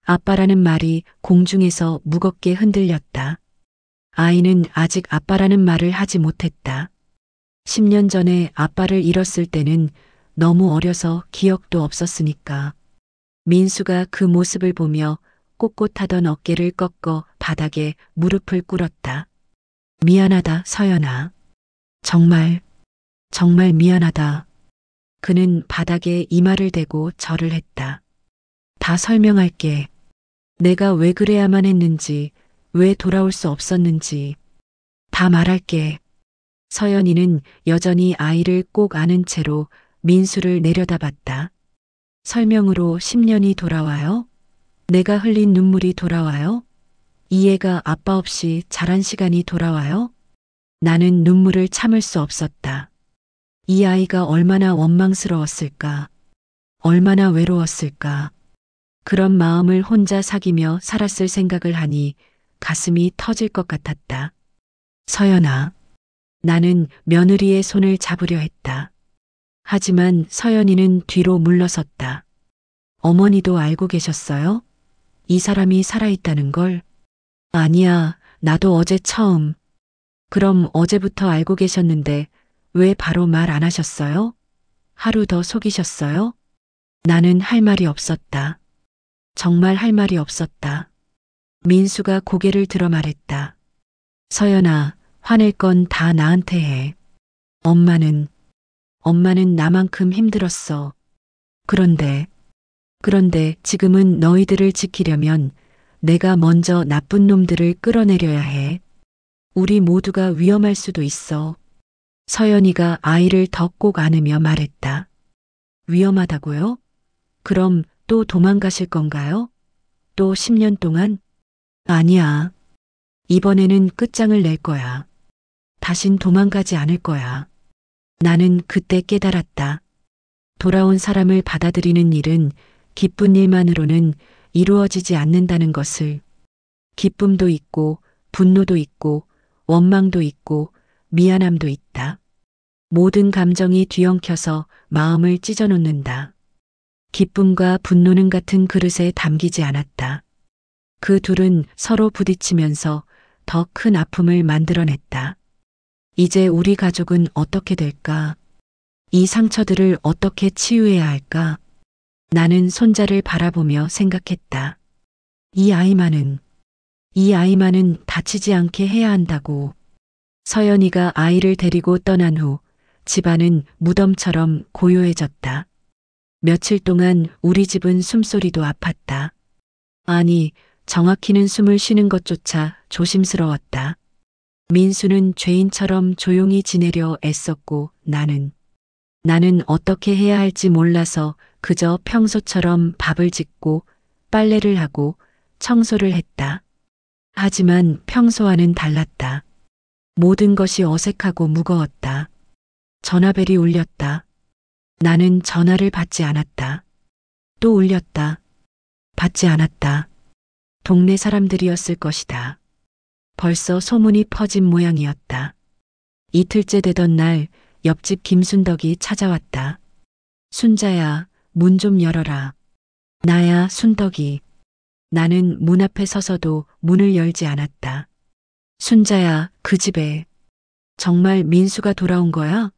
아빠라는 말이 공중에서 무겁게 흔들렸다. 아이는 아직 아빠라는 말을 하지 못했다. 10년 전에 아빠를 잃었을 때는 너무 어려서 기억도 없었으니까. 민수가 그 모습을 보며 꼿꼿하던 어깨를 꺾어 바닥에 무릎을 꿇었다. 미안하다, 서연아. 정말 미안하다. 그는 바닥에 이마를 대고 절을 했다. 다 설명할게. 내가 왜 그래야만 했는지, 왜 돌아올 수 없었는지 다 말할게. 서연이는 여전히 아이를 꼭 안은 채로 민수를 내려다봤다. 설명으로 10년이 돌아와요? 내가 흘린 눈물이 돌아와요? 이 애가 아빠 없이 자란 시간이 돌아와요? 나는 눈물을 참을 수 없었다. 이 아이가 얼마나 원망스러웠을까? 얼마나 외로웠을까? 그런 마음을 혼자 사귀며 살았을 생각을 하니 가슴이 터질 것 같았다. 서연아. 나는 며느리의 손을 잡으려 했다. 하지만 서연이는 뒤로 물러섰다. 어머니도 알고 계셨어요? 이 사람이 살아있다는 걸? 아니야, 나도 어제 처음. 그럼 어제부터 알고 계셨는데 왜 바로 말 안 하셨어요? 하루 더 속이셨어요? 나는 할 말이 없었다. 정말 할 말이 없었다. 민수가 고개를 들어 말했다. 서연아, 화낼 건 다 나한테 해. 엄마는 나만큼 힘들었어. 그런데 지금은 너희들을 지키려면 내가 먼저 나쁜 놈들을 끌어내려야 해. 우리 모두가 위험할 수도 있어. 서연이가 아이를 더 꼭 안으며 말했다. 위험하다고요? 그럼 또 도망가실 건가요? 또 10년 동안? 아니야. 이번에는 끝장을 낼 거야. 다신 도망가지 않을 거야. 나는 그때 깨달았다. 돌아온 사람을 받아들이는 일은 기쁜 일만으로는 이루어지지 않는다는 것을. 기쁨도 있고, 분노도 있고, 원망도 있고, 미안함도 있다. 모든 감정이 뒤엉켜서 마음을 찢어놓는다. 기쁨과 분노는 같은 그릇에 담기지 않았다. 그 둘은 서로 부딪히면서 더 큰 아픔을 만들어냈다. 이제 우리 가족은 어떻게 될까? 이 상처들을 어떻게 치유해야 할까? 나는 손자를 바라보며 생각했다. 이 아이만은 다치지 않게 해야 한다고. 서연이가 아이를 데리고 떠난 후 집안은 무덤처럼 고요해졌다. 며칠 동안 우리 집은 숨소리도 아팠다. 아니, 정확히는 숨을 쉬는 것조차 조심스러웠다. 민수는 죄인처럼 조용히 지내려 애썼고 나는 어떻게 해야 할지 몰라서 그저 평소처럼 밥을 짓고 빨래를 하고 청소를 했다. 하지만 평소와는 달랐다. 모든 것이 어색하고 무거웠다. 전화벨이 울렸다. 나는 전화를 받지 않았다. 또 울렸다. 받지 않았다. 동네 사람들이었을 것이다. 벌써 소문이 퍼진 모양이었다. 이틀째 되던 날 옆집 김순덕이 찾아왔다. 순자야, 문 좀 열어라. 나야 순덕이. 나는 문 앞에 서서도 문을 열지 않았다. 순자야, 그 집에 정말 민수가 돌아온 거야?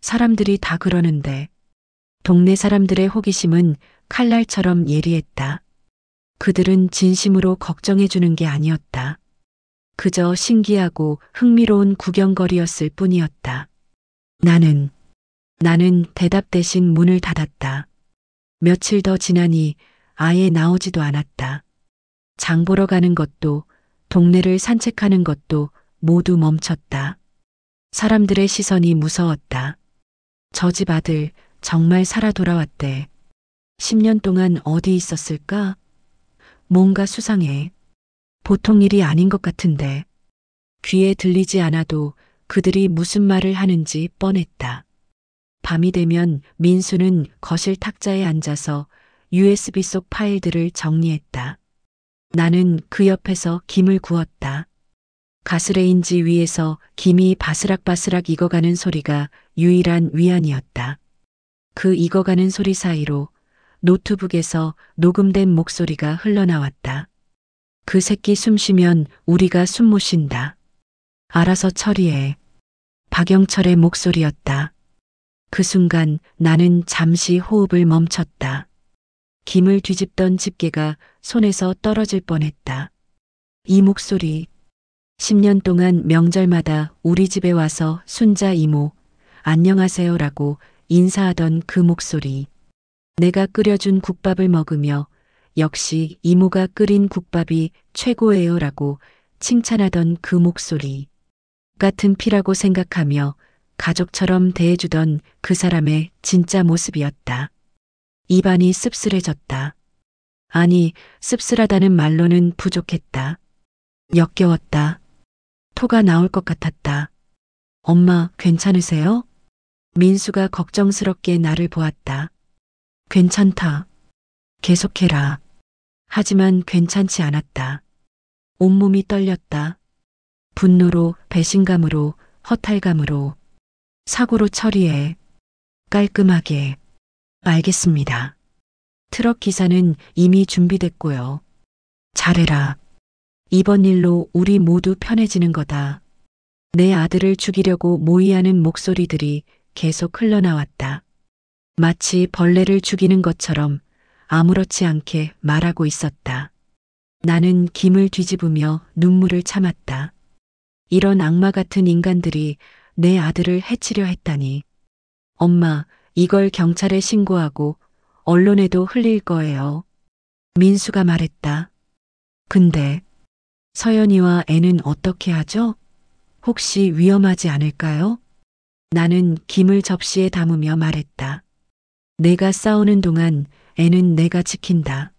사람들이 다 그러는데. 동네 사람들의 호기심은 칼날처럼 예리했다. 그들은 진심으로 걱정해 주는 게 아니었다. 그저 신기하고 흥미로운 구경거리였을 뿐이었다. 나는 대답 대신 문을 닫았다. 며칠 더 지나니 아예 나오지도 않았다. 장 보러 가는 것도, 동네를 산책하는 것도 모두 멈췄다. 사람들의 시선이 무서웠다. 저 집 아들 정말 살아 돌아왔대. 10년 동안 어디 있었을까? 뭔가 수상해. 보통 일이 아닌 것 같은데. 귀에 들리지 않아도 그들이 무슨 말을 하는지 뻔했다. 밤이 되면 민수는 거실 탁자에 앉아서 USB 속 파일들을 정리했다. 나는 그 옆에서 김을 구웠다. 가스레인지 위에서 김이 바스락바스락 익어가는 소리가 유일한 위안이었다. 그 익어가는 소리 사이로 노트북에서 녹음된 목소리가 흘러나왔다. 그 새끼 숨 쉬면 우리가 숨 못 쉰다. 알아서 처리해. 박영철의 목소리였다. 그 순간 나는 잠시 호흡을 멈췄다. 김을 뒤집던 집게가 손에서 떨어질 뻔했다. 이 목소리. 10년 동안 명절마다 우리 집에 와서 순자 이모, 안녕하세요라고 인사하던 그 목소리. 내가 끓여준 국밥을 먹으며 역시 이모가 끓인 국밥이 최고예요라고 칭찬하던 그 목소리. 같은 피라고 생각하며 가족처럼 대해주던 그 사람의 진짜 모습이었다. 입안이 씁쓸해졌다. 아니, 씁쓸하다는 말로는 부족했다. 역겨웠다. 토가 나올 것 같았다. 엄마, 괜찮으세요? 민수가 걱정스럽게 나를 보았다. 괜찮다. 계속해라. 하지만 괜찮지 않았다. 온몸이 떨렸다. 분노로, 배신감으로, 허탈감으로. 사고로 처리해. 깔끔하게. 알겠습니다. 트럭 기사는 이미 준비됐고요. 잘해라. 이번 일로 우리 모두 편해지는 거다. 내 아들을 죽이려고 모의하는 목소리들이 계속 흘러나왔다. 마치 벌레를 죽이는 것처럼 아무렇지 않게 말하고 있었다. 나는 김을 뒤집으며 눈물을 참았다. 이런 악마 같은 인간들이 내 아들을 해치려 했다니. 엄마, 이걸 경찰에 신고하고 언론에도 흘릴 거예요. 민수가 말했다. 근데 서연이와 애는 어떻게 하죠? 혹시 위험하지 않을까요? 나는 김을 접시에 담으며 말했다. 내가 싸우는 동안 애는 내가 지킨다.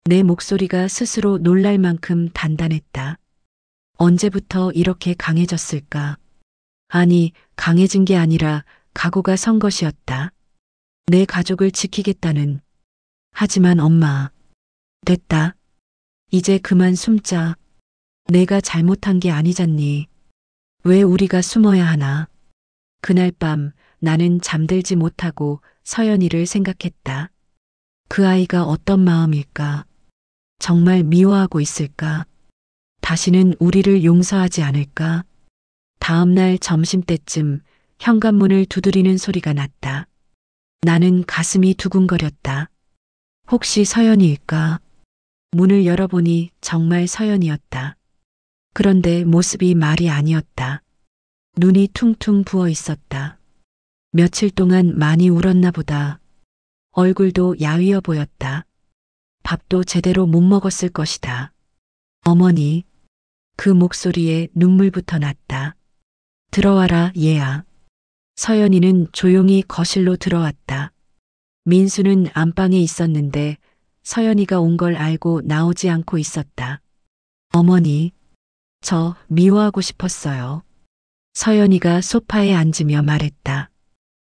내 목소리가 스스로 놀랄 만큼 단단했다. 언제부터 이렇게 강해졌을까? 아니, 강해진 게 아니라 각오가 선 것이었다. 내 가족을 지키겠다는. 하지만 엄마. 됐다. 이제 그만 숨자. 내가 잘못한 게 아니잖니. 왜 우리가 숨어야 하나? 그날 밤 나는 잠들지 못하고 서연이를 생각했다. 그 아이가 어떤 마음일까? 정말 미워하고 있을까? 다시는 우리를 용서하지 않을까? 다음 날 점심때쯤 현관문을 두드리는 소리가 났다. 나는 가슴이 두근거렸다. 혹시 서연이일까? 문을 열어보니 정말 서연이었다. 그런데 모습이 말이 아니었다. 눈이 퉁퉁 부어 있었다. 며칠 동안 많이 울었나 보다. 얼굴도 야위어 보였다. 밥도 제대로 못 먹었을 것이다. 어머니, 그 목소리에 눈물부터 났다. 들어와라, 얘야. 서연이는 조용히 거실로 들어왔다. 민수는 안방에 있었는데 서연이가 온 걸 알고 나오지 않고 있었다. 어머니, 저 미워하고 싶었어요. 서연이가 소파에 앉으며 말했다.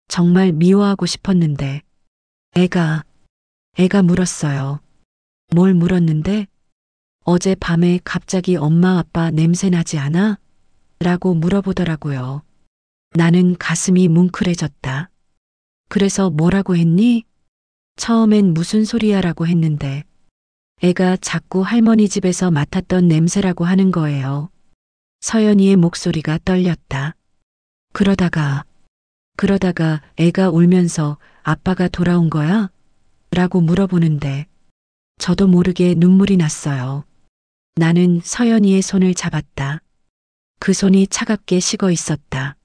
정말 미워하고 싶었는데. 애가 물었어요. 뭘 물었는데? 어제 밤에 갑자기 엄마 아빠 냄새 나지 않아? 라고 물어보더라고요. 나는 가슴이 뭉클해졌다. 그래서 뭐라고 했니? 처음엔 무슨 소리야라고 했는데 애가 자꾸 할머니 집에서 맡았던 냄새라고 하는 거예요. 서연이의 목소리가 떨렸다. 그러다가 애가 울면서 아빠가 돌아온 거야? 라고 물어보는데 저도 모르게 눈물이 났어요. 나는 서연이의 손을 잡았다. 그 손이 차갑게 식어 있었다.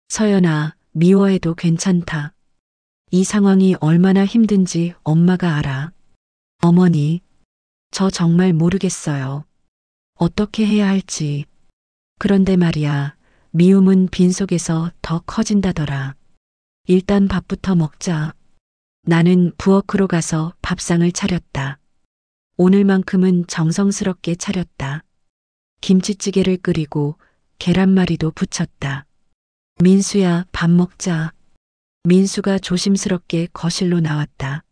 서연아, 미워해도 괜찮다. 이 상황이 얼마나 힘든지 엄마가 알아. 어머니, 저 정말 모르겠어요. 어떻게 해야 할지. 그런데 말이야, 미움은 빈속에서 더 커진다더라. 일단 밥부터 먹자. 나는 부엌으로 가서 밥상을 차렸다. 오늘만큼은 정성스럽게 차렸다. 김치찌개를 끓이고 계란말이도 부쳤다. 민수야, 밥 먹자. 민수가 조심스럽게 거실로 나왔다.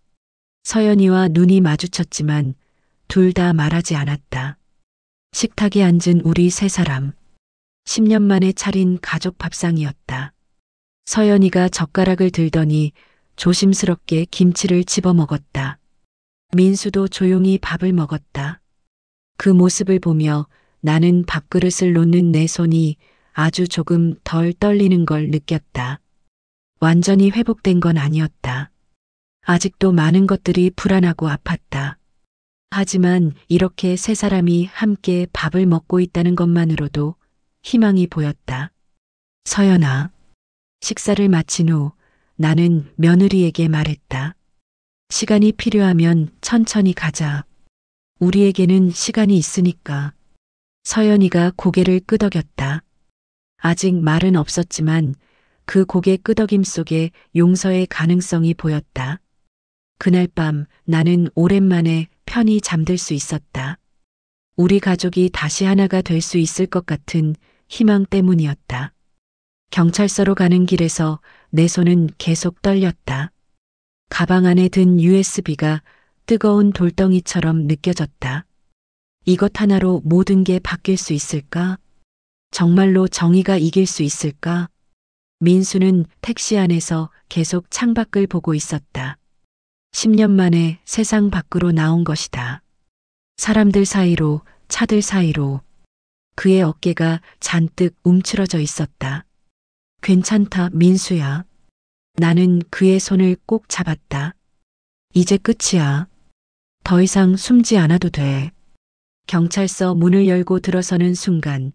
서연이와 눈이 마주쳤지만 둘 다 말하지 않았다. 식탁에 앉은 우리 세 사람. 10년 만에 차린 가족 밥상이었다. 서연이가 젓가락을 들더니 조심스럽게 김치를 집어 먹었다. 민수도 조용히 밥을 먹었다. 그 모습을 보며 나는 밥그릇을 놓는 내 손이 아주 조금 덜 떨리는 걸 느꼈다. 완전히 회복된 건 아니었다. 아직도 많은 것들이 불안하고 아팠다. 하지만 이렇게 세 사람이 함께 밥을 먹고 있다는 것만으로도 희망이 보였다. 서연아, 식사를 마친 후 나는 며느리에게 말했다. 시간이 필요하면 천천히 가자. 우리에게는 시간이 있으니까. 서연이가 고개를 끄덕였다. 아직 말은 없었지만 그 고개 끄덕임 속에 용서의 가능성이 보였다. 그날 밤 나는 오랜만에 편히 잠들 수 있었다. 우리 가족이 다시 하나가 될 수 있을 것 같은 희망 때문이었다. 경찰서로 가는 길에서 내 손은 계속 떨렸다. 가방 안에 든 USB가 뜨거운 돌덩이처럼 느껴졌다. 이것 하나로 모든 게 바뀔 수 있을까? 정말로 정의가 이길 수 있을까? 민수는 택시 안에서 계속 창밖을 보고 있었다. 10년 만에 세상 밖으로 나온 것이다. 사람들 사이로, 차들 사이로. 그의 어깨가 잔뜩 움츠러져 있었다. 괜찮다, 민수야. 나는 그의 손을 꼭 잡았다. 이제 끝이야. 더 이상 숨지 않아도 돼. 경찰서 문을 열고 들어서는 순간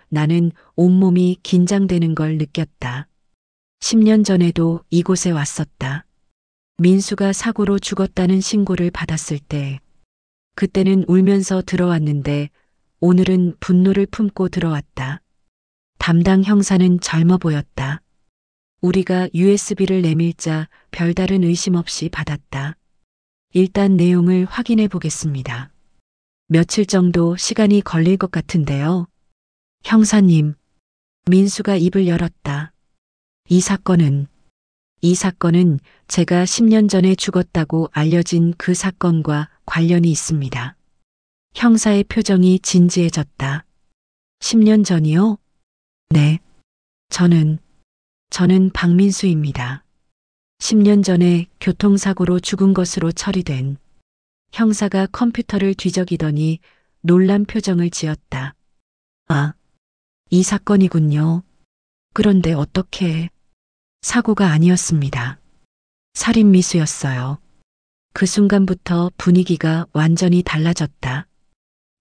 나는 온몸이 긴장되는 걸 느꼈다. 10년 전에도 이곳에 왔었다. 민수가 사고로 죽었다는 신고를 받았을 때, 그때는 울면서 들어왔는데 오늘은 분노를 품고 들어왔다. 담당 형사는 젊어 보였다. 우리가 USB를 내밀자 별다른 의심 없이 받았다. 일단 내용을 확인해 보겠습니다. 며칠 정도 시간이 걸릴 것 같은데요. 형사님, 민수가 입을 열었다. 이 사건은 제가 10년 전에 죽었다고 알려진 그 사건과 관련이 있습니다. 형사의 표정이 진지해졌다. 10년 전이요? 네. 저는 박민수입니다. 10년 전에 교통사고로 죽은 것으로 처리된. 형사가 컴퓨터를 뒤적이더니 놀란 표정을 지었다. 아, 이 사건이군요. 그런데 어떻게... 사고가 아니었습니다. 살인미수였어요. 그 순간부터 분위기가 완전히 달라졌다.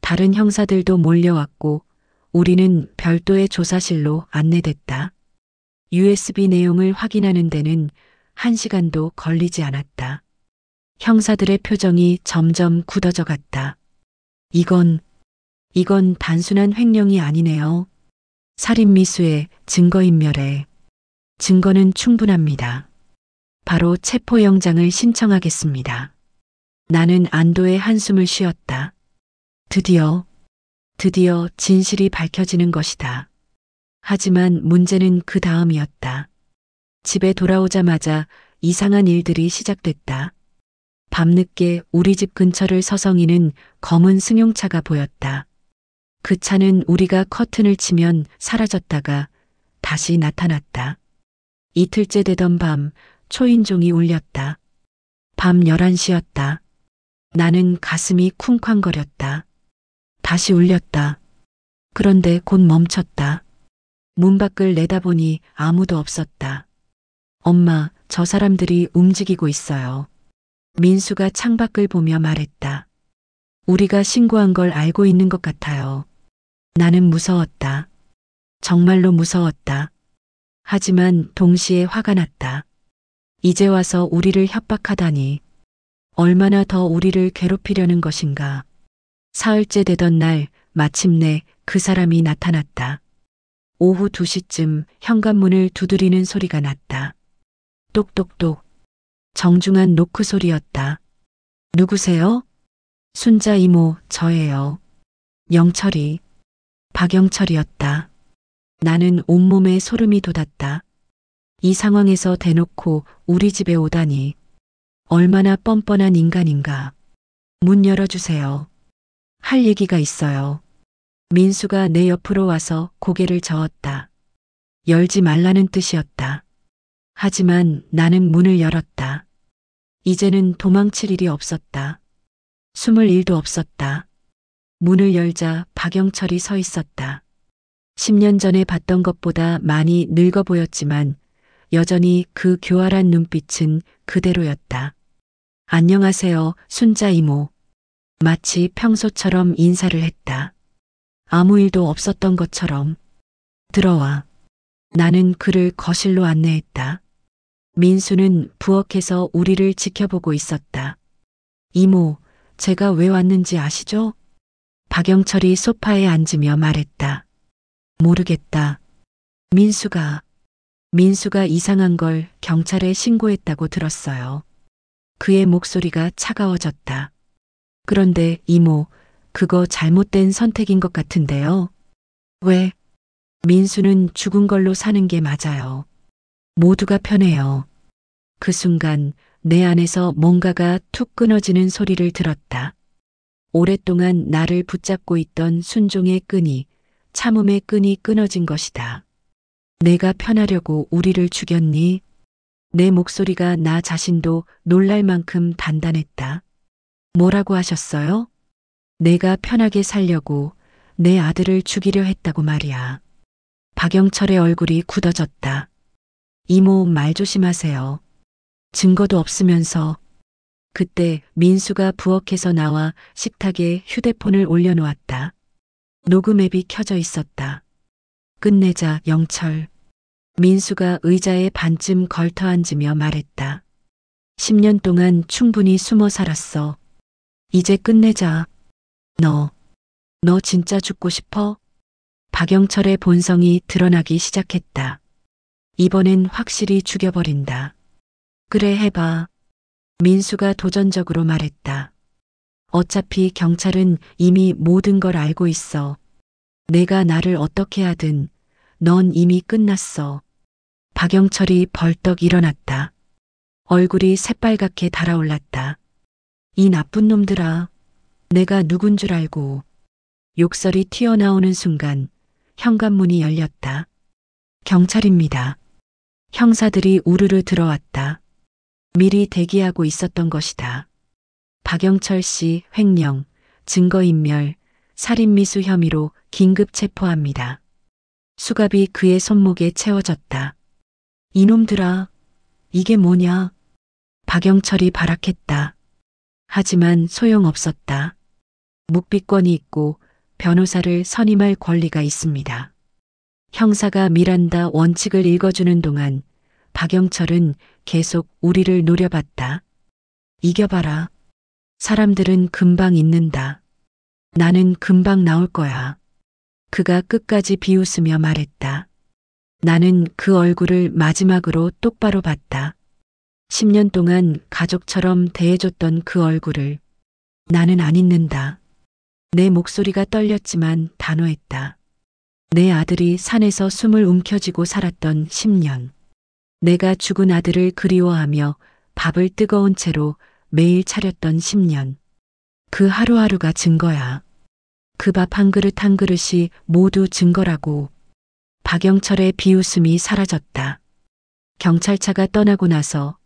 다른 형사들도 몰려왔고 우리는 별도의 조사실로 안내됐다. USB 내용을 확인하는 데는 1시간도 걸리지 않았다. 형사들의 표정이 점점 굳어져 갔다. 이건 단순한 횡령이 아니네요. 살인미수의 증거인멸에 증거는 충분합니다. 바로 체포영장을 신청하겠습니다. 나는 안도의 한숨을 쉬었다. 드디어 진실이 밝혀지는 것이다. 하지만 문제는 그 다음이었다. 집에 돌아오자마자 이상한 일들이 시작됐다. 밤늦게 우리 집 근처를 서성이는 검은 승용차가 보였다. 그 차는 우리가 커튼을 치면 사라졌다가 다시 나타났다. 이틀째 되던 밤 초인종이 울렸다. 밤 11시였다. 나는 가슴이 쿵쾅거렸다. 다시 울렸다. 그런데 곧 멈췄다. 문 밖을 내다보니 아무도 없었다. 엄마, 저 사람들이 움직이고 있어요. 민수가 창밖을 보며 말했다. 우리가 신고한 걸 알고 있는 것 같아요. 나는 무서웠다. 정말로 무서웠다. 하지만 동시에 화가 났다. 이제 와서 우리를 협박하다니. 얼마나 더 우리를 괴롭히려는 것인가. 사흘째 되던 날 마침내 그 사람이 나타났다. 오후 2시쯤 현관문을 두드리는 소리가 났다. 똑똑똑. 정중한 노크 소리였다. 누구세요? 순자 이모, 저예요. 영철이. 박영철이었다. 나는 온몸에 소름이 돋았다. 이 상황에서 대놓고 우리 집에 오다니. 얼마나 뻔뻔한 인간인가. 문 열어주세요. 할 얘기가 있어요. 민수가 내 옆으로 와서 고개를 저었다. 열지 말라는 뜻이었다. 하지만 나는 문을 열었다. 이제는 도망칠 일이 없었다. 숨을 일도 없었다. 문을 열자 박영철이 서 있었다. 10년 전에 봤던 것보다 많이 늙어 보였지만 여전히 그 교활한 눈빛은 그대로였다. 안녕하세요, 순자 이모. 마치 평소처럼 인사를 했다. 아무 일도 없었던 것처럼. 들어와. 나는 그를 거실로 안내했다. 민수는 부엌에서 우리를 지켜보고 있었다. 이모, 제가 왜 왔는지 아시죠? 박영철이 소파에 앉으며 말했다. 모르겠다. 민수가 이상한 걸 경찰에 신고했다고 들었어요. 그의 목소리가 차가워졌다. 그런데 이모, 그거 잘못된 선택인 것 같은데요. 왜? 민수는 죽은 걸로 사는 게 맞아요. 모두가 편해요. 그 순간 내 안에서 뭔가가 툭 끊어지는 소리를 들었다. 오랫동안 나를 붙잡고 있던 순종의 끈이, 참음의 끈이 끊어진 것이다. 내가 편하려고 우리를 죽였니? 내 목소리가 나 자신도 놀랄 만큼 단단했다. 뭐라고 하셨어요? 내가 편하게 살려고 내 아들을 죽이려 했다고 말이야. 박영철의 얼굴이 굳어졌다. 이모, 말 조심하세요. 증거도 없으면서. 그때 민수가 부엌에서 나와 식탁에 휴대폰을 올려놓았다. 녹음 앱이 켜져 있었다. 끝내자, 영철. 민수가 의자에 반쯤 걸터 앉으며 말했다. 10년 동안 충분히 숨어 살았어. 이제 끝내자. 너 진짜 죽고 싶어? 박영철의 본성이 드러나기 시작했다. 이번엔 확실히 죽여버린다. 그래, 해봐. 민수가 도전적으로 말했다. 어차피 경찰은 이미 모든 걸 알고 있어. 내가 나를 어떻게 하든 넌 이미 끝났어. 박영철이 벌떡 일어났다. 얼굴이 새빨갛게 달아올랐다. 이 나쁜 놈들아. 내가 누군 줄 알고. 욕설이 튀어나오는 순간 현관문이 열렸다. 경찰입니다. 형사들이 우르르 들어왔다. 미리 대기하고 있었던 것이다. 박영철 씨 횡령, 증거인멸, 살인미수 혐의로 긴급 체포합니다. 수갑이 그의 손목에 채워졌다. 이놈들아, 이게 뭐냐? 박영철이 발악했다. 하지만 소용없었다. 묵비권이 있고 변호사를 선임할 권리가 있습니다. 형사가 미란다 원칙을 읽어주는 동안 박영철은 계속 우리를 노려봤다. 이겨봐라. 사람들은 금방 잊는다. 나는 금방 나올 거야. 그가 끝까지 비웃으며 말했다. 나는 그 얼굴을 마지막으로 똑바로 봤다. 10년 동안 가족처럼 대해줬던 그 얼굴을. 나는 안 잊는다. 내 목소리가 떨렸지만 단호했다. 내 아들이 산에서 숨을 움켜쥐고 살았던 10년. 내가 죽은 아들을 그리워하며 밥을 뜨거운 채로 매일 차렸던 10년. 그 하루하루가 증거야. 그 밥 한 그릇 한 그릇이 모두 증거라고. 박영철의 비웃음이 사라졌다. 경찰차가 떠나고 나서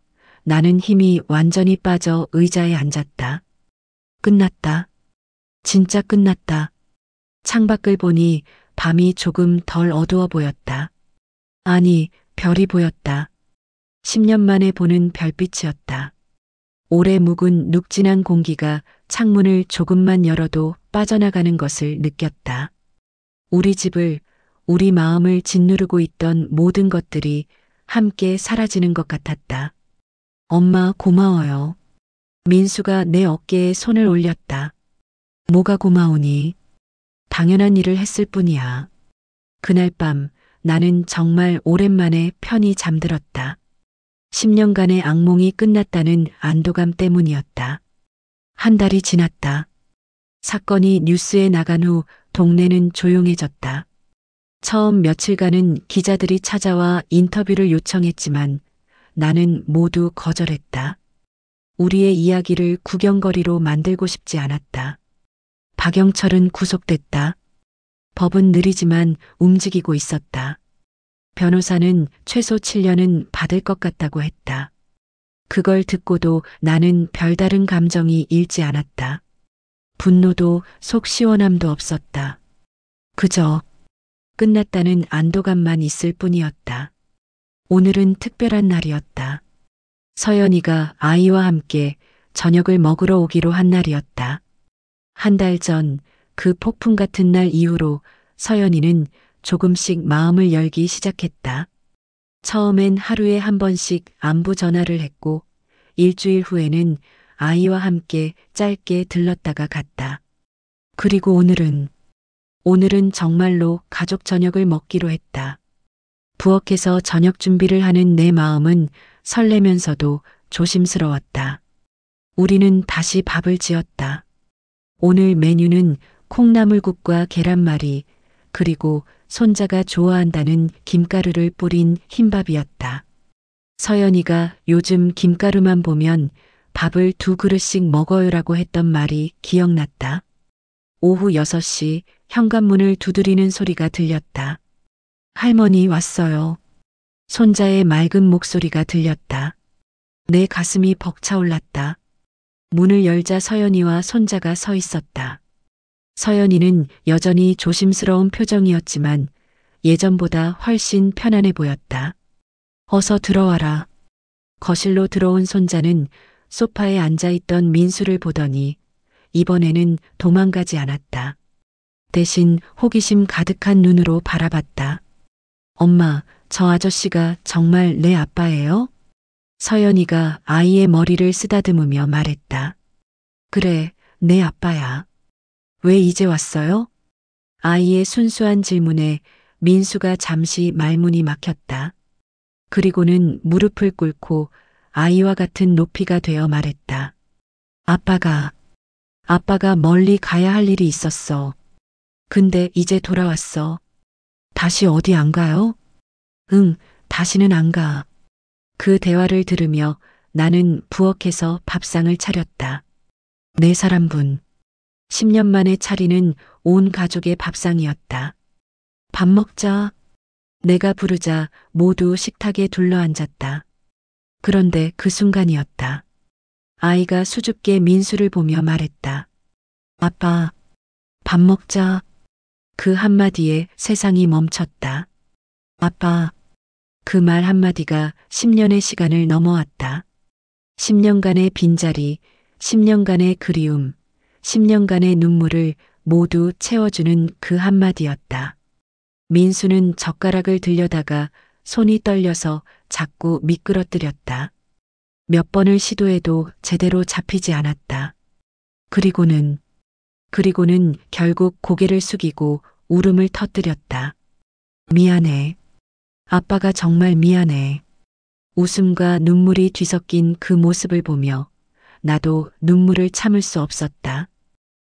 나는 힘이 완전히 빠져 의자에 앉았다. 끝났다. 진짜 끝났다. 창밖을 보니 밤이 조금 덜 어두워 보였다. 아니, 별이 보였다. 10년 만에 보는 별빛이었다. 오래 묵은 눅진한 공기가 창문을 조금만 열어도 빠져나가는 것을 느꼈다. 우리 집을, 우리 마음을 짓누르고 있던 모든 것들이 함께 사라지는 것 같았다. 엄마 고마워요. 민수가 내 어깨에 손을 올렸다. 뭐가 고마우니? 당연한 일을 했을 뿐이야. 그날 밤 나는 정말 오랜만에 편히 잠들었다. 10년간의 악몽이 끝났다는 안도감 때문이었다. 한 달이 지났다. 사건이 뉴스에 나간 후 동네는 조용해졌다. 처음 며칠간은 기자들이 찾아와 인터뷰를 요청했지만 나는 모두 거절했다. 우리의 이야기를 구경거리로 만들고 싶지 않았다. 박영철은 구속됐다. 법은 느리지만 움직이고 있었다. 변호사는 최소 7년은 받을 것 같다고 했다. 그걸 듣고도 나는 별다른 감정이 일지 않았다. 분노도 속 시원함도 없었다. 그저 끝났다는 안도감만 있을 뿐이었다. 오늘은 특별한 날이었다. 서연이가 아이와 함께 저녁을 먹으러 오기로 한 날이었다. 한 달 전 그 폭풍 같은 날 이후로 서연이는 조금씩 마음을 열기 시작했다. 처음엔 하루에 한 번씩 안부 전화를 했고 일주일 후에는 아이와 함께 짧게 들렀다가 갔다. 그리고 오늘은 정말로 가족 저녁을 먹기로 했다. 부엌에서 저녁 준비를 하는 내 마음은 설레면서도 조심스러웠다. 우리는 다시 밥을 지었다. 오늘 메뉴는 콩나물국과 계란말이 그리고 손자가 좋아한다는 김가루를 뿌린 흰밥이었다. 서연이가 요즘 김가루만 보면 밥을 2그릇씩 먹어요라고 했던 말이 기억났다. 오후 6시 현관문을 두드리는 소리가 들렸다. 할머니 왔어요. 손자의 맑은 목소리가 들렸다. 내 가슴이 벅차올랐다. 문을 열자 서연이와 손자가 서 있었다. 서연이는 여전히 조심스러운 표정이었지만 예전보다 훨씬 편안해 보였다. 어서 들어와라. 거실로 들어온 손자는 소파에 앉아있던 민수를 보더니 이번에는 도망가지 않았다. 대신 호기심 가득한 눈으로 바라봤다. 엄마, 저 아저씨가 정말 내 아빠예요? 서연이가 아이의 머리를 쓰다듬으며 말했다. 그래, 내 아빠야. 왜 이제 왔어요? 아이의 순수한 질문에 민수가 잠시 말문이 막혔다. 그리고는 무릎을 꿇고 아이와 같은 높이가 되어 말했다. 아빠가 멀리 가야 할 일이 있었어. 근데 이제 돌아왔어. 다시 어디 안 가요? 응, 다시는 안 가. 그 대화를 들으며 나는 부엌에서 밥상을 차렸다. 네 사람분. 10년 만에 차리는 온 가족의 밥상이었다. 밥 먹자. 내가 부르자 모두 식탁에 둘러앉았다. 그런데 그 순간이었다. 아이가 수줍게 민수를 보며 말했다. 아빠, 밥 먹자. 그 한마디에 세상이 멈췄다. 아빠, 그 말 한마디가 10년의 시간을 넘어왔다. 10년간의 빈자리, 10년간의 그리움, 10년간의 눈물을 모두 채워주는 그 한마디였다. 민수는 젓가락을 들여다가 손이 떨려서 자꾸 미끄러뜨렸다. 몇 번을 시도해도 제대로 잡히지 않았다. 그리고는 결국 고개를 숙이고 울음을 터뜨렸다. 미안해. 아빠가 정말 미안해. 웃음과 눈물이 뒤섞인 그 모습을 보며 나도 눈물을 참을 수 없었다.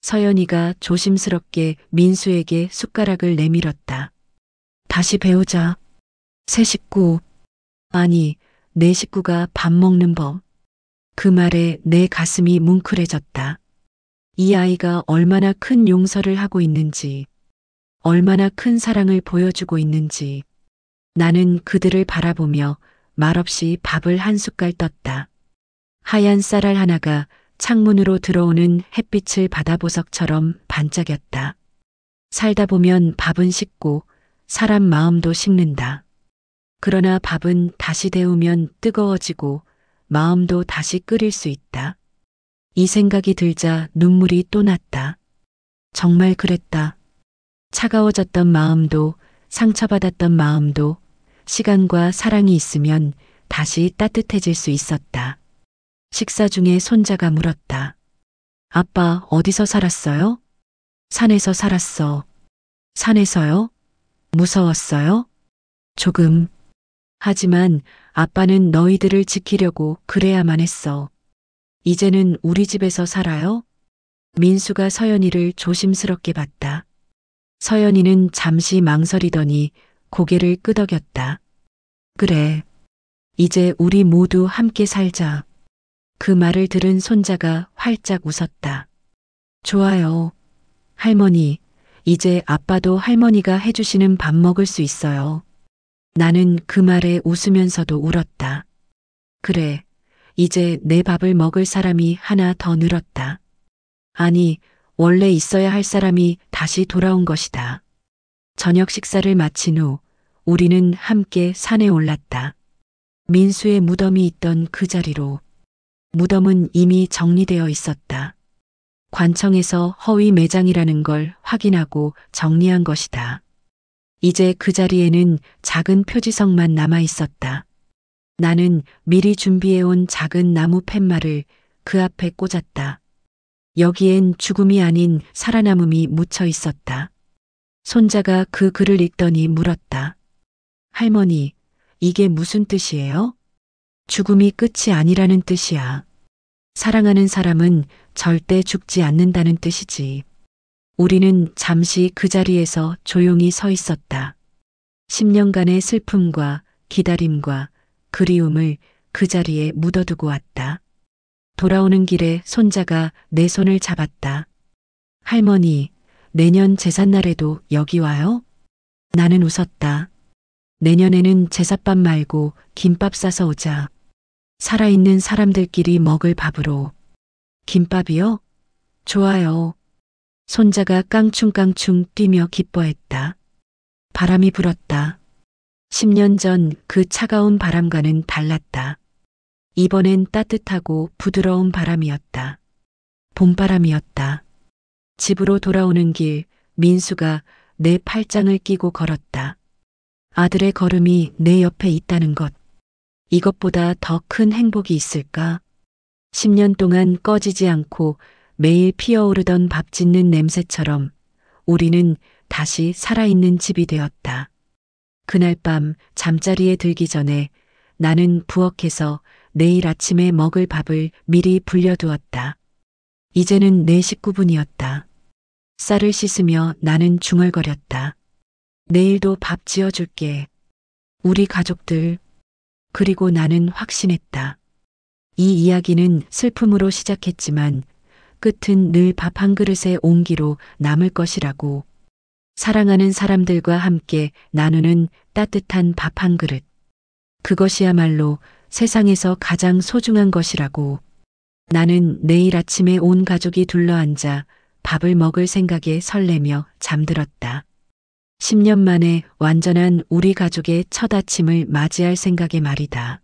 서연이가 조심스럽게 민수에게 숟가락을 내밀었다. 다시 배우자. 새 식구. 아니, 내 식구가 밥 먹는 법. 그 말에 내 가슴이 뭉클해졌다. 이 아이가 얼마나 큰 용서를 하고 있는지, 얼마나 큰 사랑을 보여주고 있는지. 나는 그들을 바라보며 말없이 밥을 한 숟갈 떴다. 하얀 쌀알 하나가 창문으로 들어오는 햇빛을 받아보석처럼 반짝였다. 살다 보면 밥은 식고 사람 마음도 식는다. 그러나 밥은 다시 데우면 뜨거워지고 마음도 다시 끓일 수 있다. 이 생각이 들자 눈물이 또 났다. 정말 그랬다. 차가워졌던 마음도 상처받았던 마음도 시간과 사랑이 있으면 다시 따뜻해질 수 있었다. 식사 중에 손자가 물었다. 아빠 어디서 살았어요? 산에서 살았어. 산에서요? 무서웠어요? 조금. 하지만 아빠는 너희들을 지키려고 그래야만 했어. 이제는 우리 집에서 살아요? 민수가 서연이를 조심스럽게 봤다. 서연이는 잠시 망설이더니 고개를 끄덕였다. 그래. 이제 우리 모두 함께 살자. 그 말을 들은 손자가 활짝 웃었다. 좋아요. 할머니, 이제 아빠도 할머니가 해주시는 밥 먹을 수 있어요. 나는 그 말에 웃으면서도 울었다. 그래, 이제 내 밥을 먹을 사람이 하나 더 늘었다. 아니, 원래 있어야 할 사람이 다시 돌아온 것이다. 저녁 식사를 마친 후 우리는 함께 산에 올랐다. 민수의 무덤이 있던 그 자리로. 무덤은 이미 정리되어 있었다. 관청에서 허위 매장이라는 걸 확인하고 정리한 것이다. 이제 그 자리에는 작은 표지석만 남아 있었다. 나는 미리 준비해온 작은 나무 팻말을 그 앞에 꽂았다. 여기엔 죽음이 아닌 살아남음이 묻혀 있었다. 손자가 그 글을 읽더니 물었다. 할머니, 이게 무슨 뜻이에요? 죽음이 끝이 아니라는 뜻이야. 사랑하는 사람은 절대 죽지 않는다는 뜻이지. 우리는 잠시 그 자리에서 조용히 서 있었다. 10년간의 슬픔과 기다림과 그리움을 그 자리에 묻어두고 왔다. 돌아오는 길에 손자가 내 손을 잡았다. 할머니, 내년 제삿날에도 여기 와요? 나는 웃었다. 내년에는 제삿밥 말고 김밥 싸서 오자. 살아있는 사람들끼리 먹을 밥으로. 김밥이요? 좋아요. 손자가 깡충깡충 뛰며 기뻐했다. 바람이 불었다. 10년 전 그 차가운 바람과는 달랐다. 이번엔 따뜻하고 부드러운 바람이었다. 봄바람이었다. 집으로 돌아오는 길 민수가 내 팔짱을 끼고 걸었다. 아들의 걸음이 내 옆에 있다는 것. 이것보다 더 큰 행복이 있을까? 10년 동안 꺼지지 않고 매일 피어오르던 밥 짓는 냄새처럼 우리는 다시 살아있는 집이 되었다. 그날 밤 잠자리에 들기 전에 나는 부엌에서 내일 아침에 먹을 밥을 미리 불려두었다. 이제는 내 식구분이었다. 쌀을 씻으며 나는 중얼거렸다. 내일도 밥 지어줄게. 우리 가족들. 그리고 나는 확신했다. 이 이야기는 슬픔으로 시작했지만 끝은 늘 밥 한 그릇의 온기로 남을 것이라고. 사랑하는 사람들과 함께 나누는 따뜻한 밥 한 그릇. 그것이야말로 세상에서 가장 소중한 것이라고. 나는 내일 아침에 온 가족이 둘러앉아 밥을 먹을 생각에 설레며 잠들었다. 10년 만에 완전한 우리 가족의 첫 아침을 맞이할 생각에 말이다.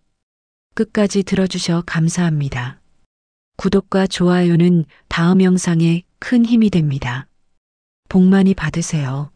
끝까지 들어주셔 감사합니다. 구독과 좋아요는 다음 영상에 큰 힘이 됩니다. 복 많이 받으세요.